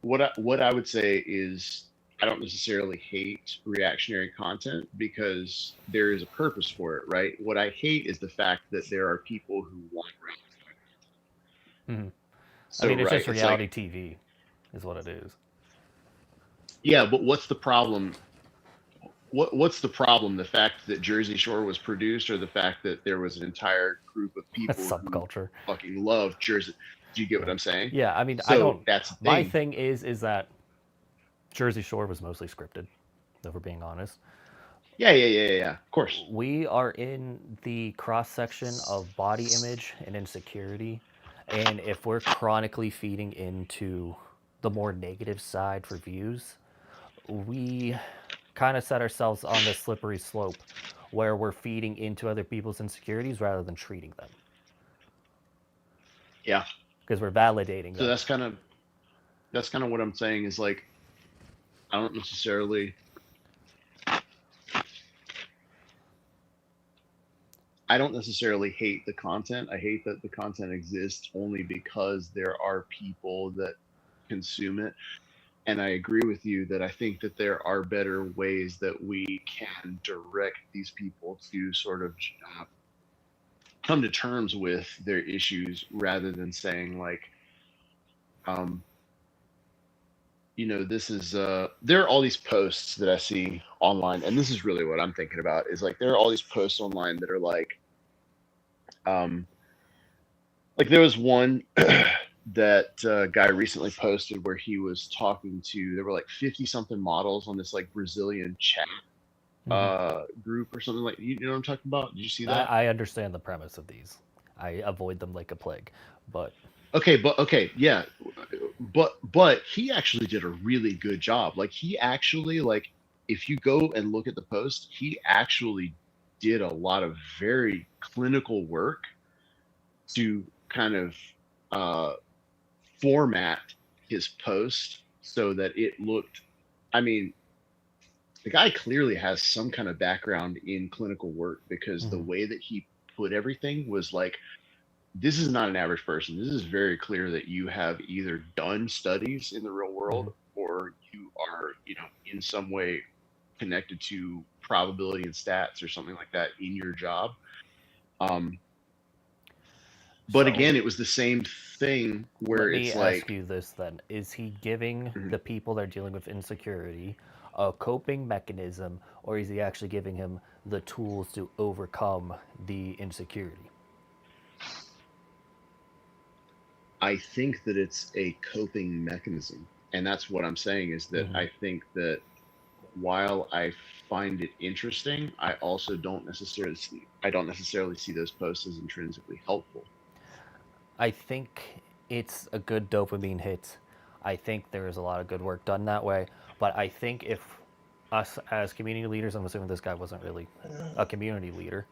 what I would say is I don't necessarily hate reactionary content because there is a purpose for it, right? What I hate is the fact that there are people who want reactionary. Mm-hmm. I So, mean, it's right, just it's like, reality TV, is what it is. yeah, but what's the problem? what's the problem? The fact that Jersey Shore was produced, or the fact that there was an entire group of people who Subculture. fucking love Jersey? Do you get what Yeah. I'm saying? Yeah, I mean, I So don't. that's the My thing. thing is that Jersey Shore was mostly scripted, if we're being honest. Yeah. Of course. We are in the cross section of body image and insecurity. And if we're chronically feeding into the more negative side for views, we kind of set ourselves on this slippery slope where we're feeding into other people's insecurities rather than treating them Yeah. because we're validating So them. that's kind of what I'm saying is like I don't necessarily I don't necessarily hate the content. I hate that the content exists only because there are people that consume it. And I agree with you that I think that there are better ways that we can direct these people to sort of uh, come to terms with their issues rather than saying like, um, this is there are all these posts that I see online, and this is really what I'm thinking about is like there are all these posts online that are um, like there was one that guy recently posted where he was talking to there were like 50 something models on this like Brazilian chat Mm-hmm. group or something like you know what I'm talking about? Did you see that? I understand the premise of these. I avoid them like a plague, but Okay, yeah, but he actually did a really good job. Like he actually like if you go and look at the post, he actually did a lot of very clinical work to kind of uh, format his post so that it looked. I mean, the guy clearly has some kind of background in clinical work because the mm-hmm. way that he put everything was like this is not an average person. This is very clear that you have either done studies in the real Mm-hmm. world or you are, in some way connected to probability and stats or something like that in your job. Um, but So again, it was the same thing let where me it's ask like, you this then. Is he giving mhm, the people that are dealing with insecurity a coping mechanism, or is he actually giving him the tools to overcome the insecurity? I think that it's a coping mechanism. And that's what I'm saying is that Mm-hmm. I think that while I find it interesting, I don't necessarily see those posts as intrinsically helpful. I think it's a good dopamine hit. I think there is a lot of good work done that way. But I think if us as community leaders, I'm assuming this guy wasn't really a community leader,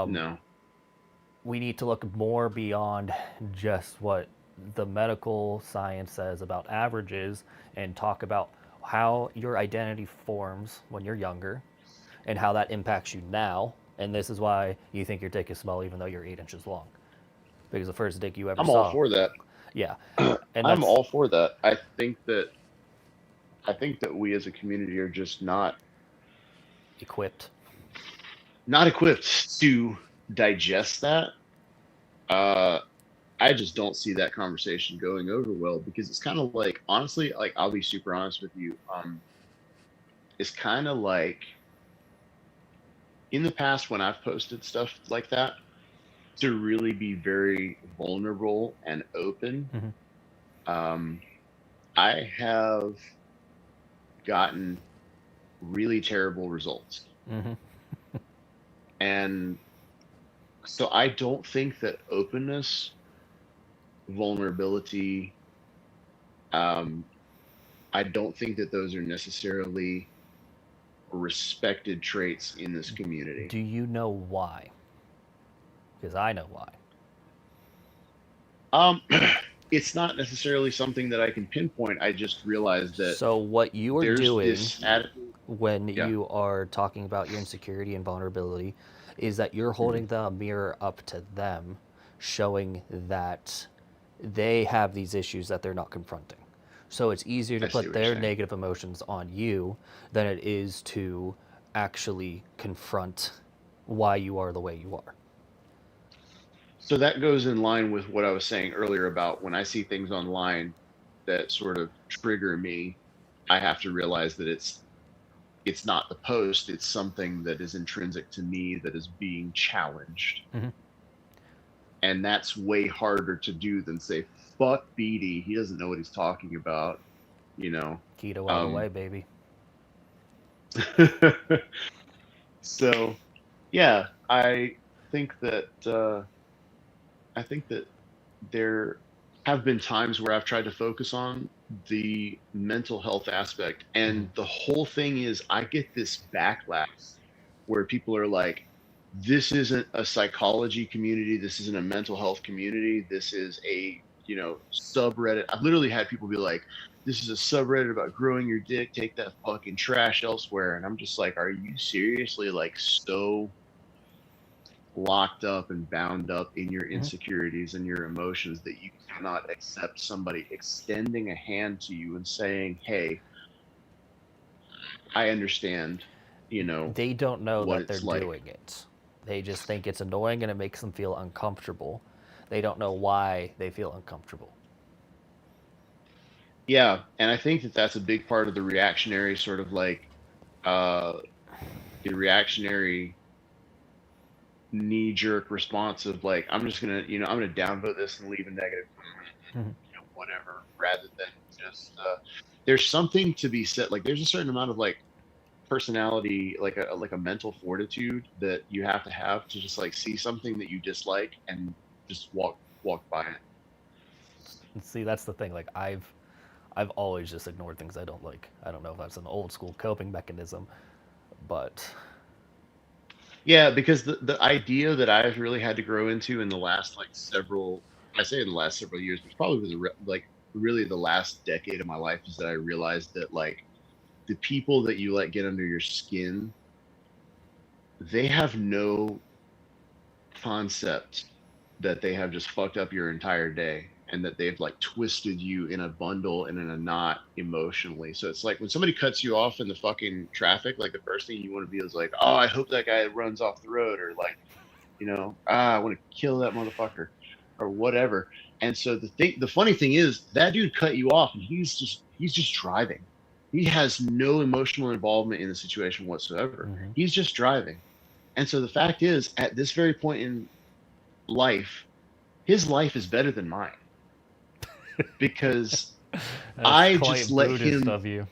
No, we need to look more beyond just what the medical science says about averages and talk about how your identity forms when you're younger and how that impacts you now. And this is why you think your dick is small even though you're 8 inches long. Because the first dick you ever I'm all saw, for that. yeah. And I'm that's all for that. I think that we as a community are just equipped. not equipped to digest that. Uh, I just don't see that conversation going over well because it's kind of like honestly, like I'll be super honest with you. It's kind of like in the past when I've posted stuff like that to really be very vulnerable and open. Mm-hmm. Um, I have gotten really terrible results. Mm-hmm. And so I don't think that openness, vulnerability, um, I don't think that those are necessarily respected traits in this community. Do you know why? Because I know why. Um, it's not necessarily something that I can pinpoint. I just realized that So, what you are there's doing this attitude. when Yeah. you are talking about your insecurity and vulnerability is that you're Mhm. holding the mirror up to them, showing that they have these issues that they're not confronting. So it's easier to I see put what you're their saying. negative emotions on you than it is to actually confront why you are the way you are. So that goes in line with what I was saying earlier about when I see things online that sort of trigger me, I have to realize that it's it's not the post, it's something that is intrinsic to me that is being challenged. Mm-hmm. And that's way harder to do than say, fuck Beatty, he doesn't know what he's talking about, you know. Keto all the way, baby. So yeah, think that I think that there have been times where I've tried to focus on the mental health aspect, Mm-hmm. and the whole thing is I get this backlash where people are like, this isn't a psychology community, this isn't a mental health community, this is a, subreddit. I've literally had people be like, this is a subreddit about growing your dick, take that fucking trash elsewhere. And I'm just like, are you seriously like so locked up and bound up in your Mm-hmm. insecurities and your emotions that you cannot accept somebody extending a hand to you and saying, hey, I understand, They don't know what that they're it's like. doing it. They just think it's annoying and it makes them feel uncomfortable. They don't know why they feel uncomfortable. Yeah, and I think that that's a big part of the reactionary sort of like uh the reactionary knee jerk response of like, I'm just gonna, I'm gonna downvote this and leave a negative comment, Mm-hmm. whatever, rather than just there's something to be said. Like there's a certain amount of like personality, like a mental fortitude that you have to just like see something that you dislike and just walk by it. See, that's the thing. Like I've always just ignored things I don't like. I don't know if that's an old school coping mechanism, but Yeah, because the idea that I've really had to grow into in the last like several, I say in the last several years, but probably like really the last decade of my life, is that I realized that like the people that you let get under your skin, they have no concept that they have just fucked up your entire day, and that they've like twisted you in a bundle and in a knot emotionally. So it's like when somebody cuts you off in the fucking traffic, like the first thing you want to be is like, oh, I hope that guy runs off the road, or like, I want to kill that motherfucker or whatever. And so the funny thing is that dude cut you off and he's just driving. He has no emotional involvement in the situation whatsoever. mm-hmm. He's just driving. And so the fact is, at this very point in life, his life is better than mine, because That's I just quite let Buddhist him. of you.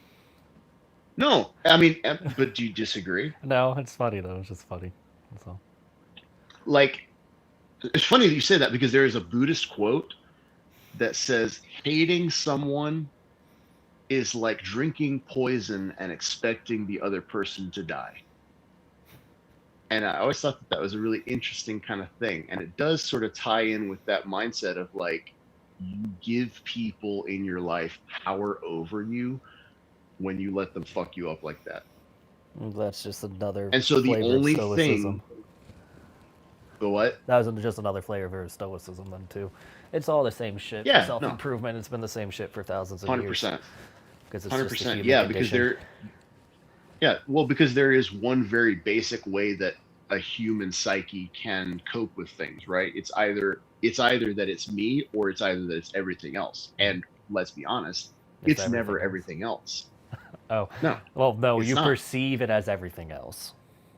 No, I mean, but do you disagree? No, it's funny though. It's just funny. That's all. Like, it's funny that you say that, because there is a Buddhist quote that says, hating someone is like drinking poison and expecting the other person to die. And I always thought that that was a really interesting kind of thing. And it does sort of tie in with that mindset of like, you give people in your life power over you when you let them fuck you up like that. That's just another And so the flavor of only stoicism. thing, the what? That was just another flavor of stoicism then too. It's all the same shit. For Yeah, no, self-improvement, it's been the same shit for thousands of years. 100%. Because it's just the 100%. human Yeah, because condition. because there is one very basic way that a human psyche can cope with things, right? It's either that it's me, or it's either that it's everything else. And let's be honest, It's it's everything never else. everything else. Oh, No, well, no, it's you not. perceive it as everything else,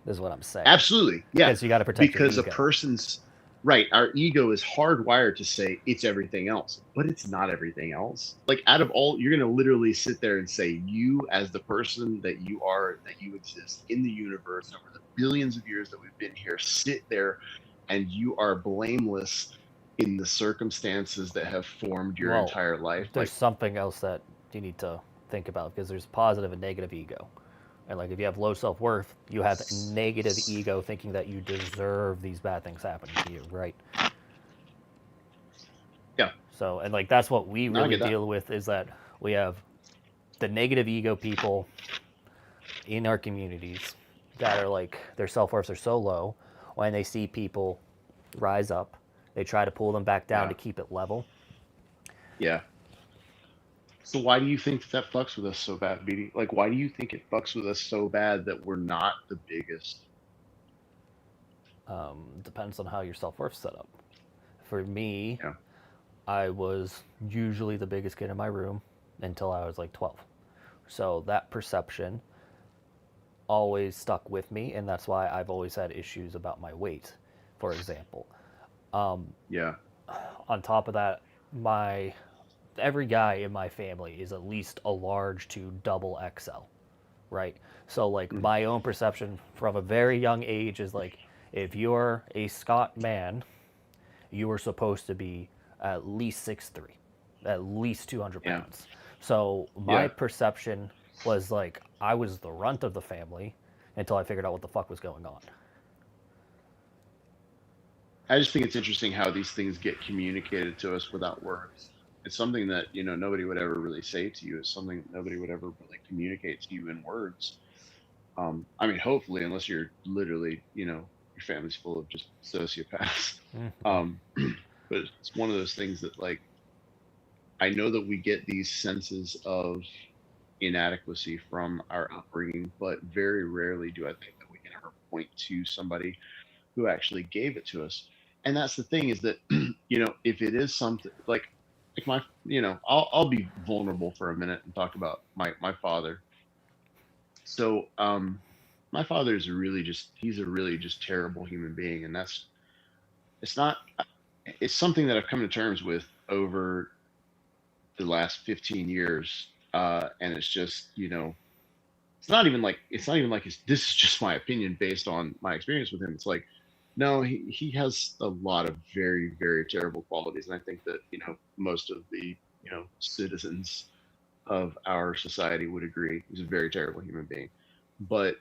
is what I'm saying. Absolutely. Yeah. Because you got to protect your Because a ego. person's right, our ego is hardwired to say it's everything else, but it's not everything else. Like, out of all, you're going to literally sit there and say, you, as the person that you are, that you exist in the universe over the billions of years that we've been here, sit there and you are blameless in the circumstances that have formed your Well, entire life. there's Like, something else that you need to think about because there's positive and negative ego. And like if you have low self-worth, you have negative ego thinking that you deserve these bad things happening to you, right? yeah, So, and like that's what we no, I really get that. deal with is that we have the negative ego people in our communities that are like their self-worths are so low when they see people rise up, they try to pull them back down Yeah, to keep it level. yeah. So why do you think that fucks with us so bad, BD? Like, why do you think it fucks with us so bad that we're not the biggest? Depends on how your self-worth's set up. For me, Yeah, I was usually the biggest kid in my room until I was like 12. So that perception always stuck with me, and that's why I've always had issues about my weight, for example. Yeah. On top of that, my every guy in my family is at least a large to double XL, right? So like Mm. my own perception from a very young age is like if you're a Scot man, you were supposed to be at least 6'3", at least 200 Yeah. pounds. So my Yeah. perception was like I was the runt of the family until I figured out what the fuck was going on. I just think it's interesting how these things get communicated to us without words. It's something that, nobody would ever really say to you. It's something that nobody would ever really communicate to you in words. I mean, hopefully, unless you're literally, your family's full of just sociopaths. Um, but it's one of those things that, like, I know that we get these senses of inadequacy from our upbringing, but very rarely do I think that we can ever point to somebody who actually gave it to us. And that's the thing is that, if it is something like my, I'll be vulnerable for a minute and talk about my father. So, my father is he's a really just terrible human being. And it's not, it's something that I've come to terms with over the last 15 years. And it's just, it's not even like this is just my opinion based on my experience with him. It's like, no, he has a lot of very, very terrible qualities. And I think that, most of the, citizens of our society would agree he's a very terrible human being. But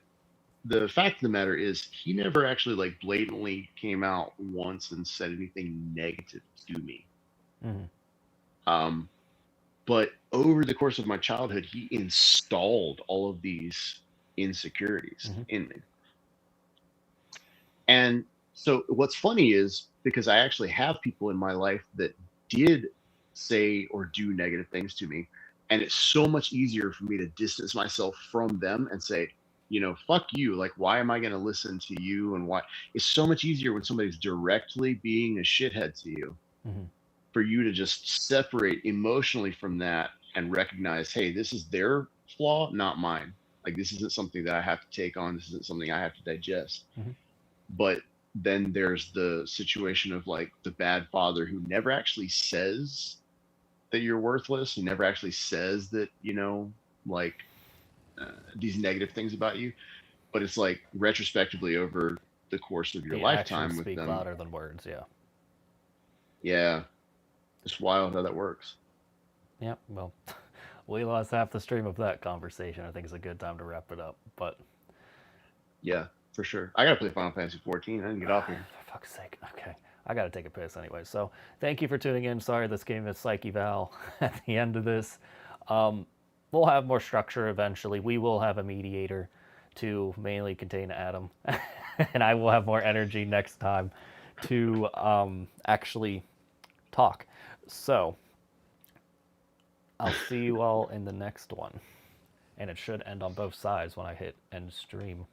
the fact of the matter is he never actually like blatantly came out once and said anything negative to me. Mm-hmm. Um, but over the course of my childhood, he installed all of these insecurities Mm-hmm. in me. And so what's funny is because I actually have people in my life that did say or do negative things to me. And it's so much easier for me to distance myself from them and say, fuck you. Like, why am I going to listen to you? And why? It's so much easier when somebody's directly being a shithead to you Mm-hmm. for you to just separate emotionally from that and recognize, hey, this is their flaw, not mine. Like, this isn't something that I have to take on. This isn't something I have to digest. Mm-hmm. But then there's the situation of like the bad father who never actually says that you're worthless. He never actually says that, like these negative things about you. But it's like retrospectively over the course of your The actions lifetime with speak them. louder than words. Yeah. Yeah, it's wild how that works. Yep. Well, we lost half the stream of that conversation. I think it's a good time to wrap it up. But Yeah, for sure. I gotta play Final Fantasy 14. I didn't get off here. for fuck's sake. Okay. I got to take a piss anyway. So thank you for tuning in. Sorry this game is psych eval at the end of this. We'll have more structure eventually. We will have a mediator to mainly contain Adam. And I will have more energy next time to actually talk. So I'll see you all in the next one. And it should end on both sides when I hit end stream.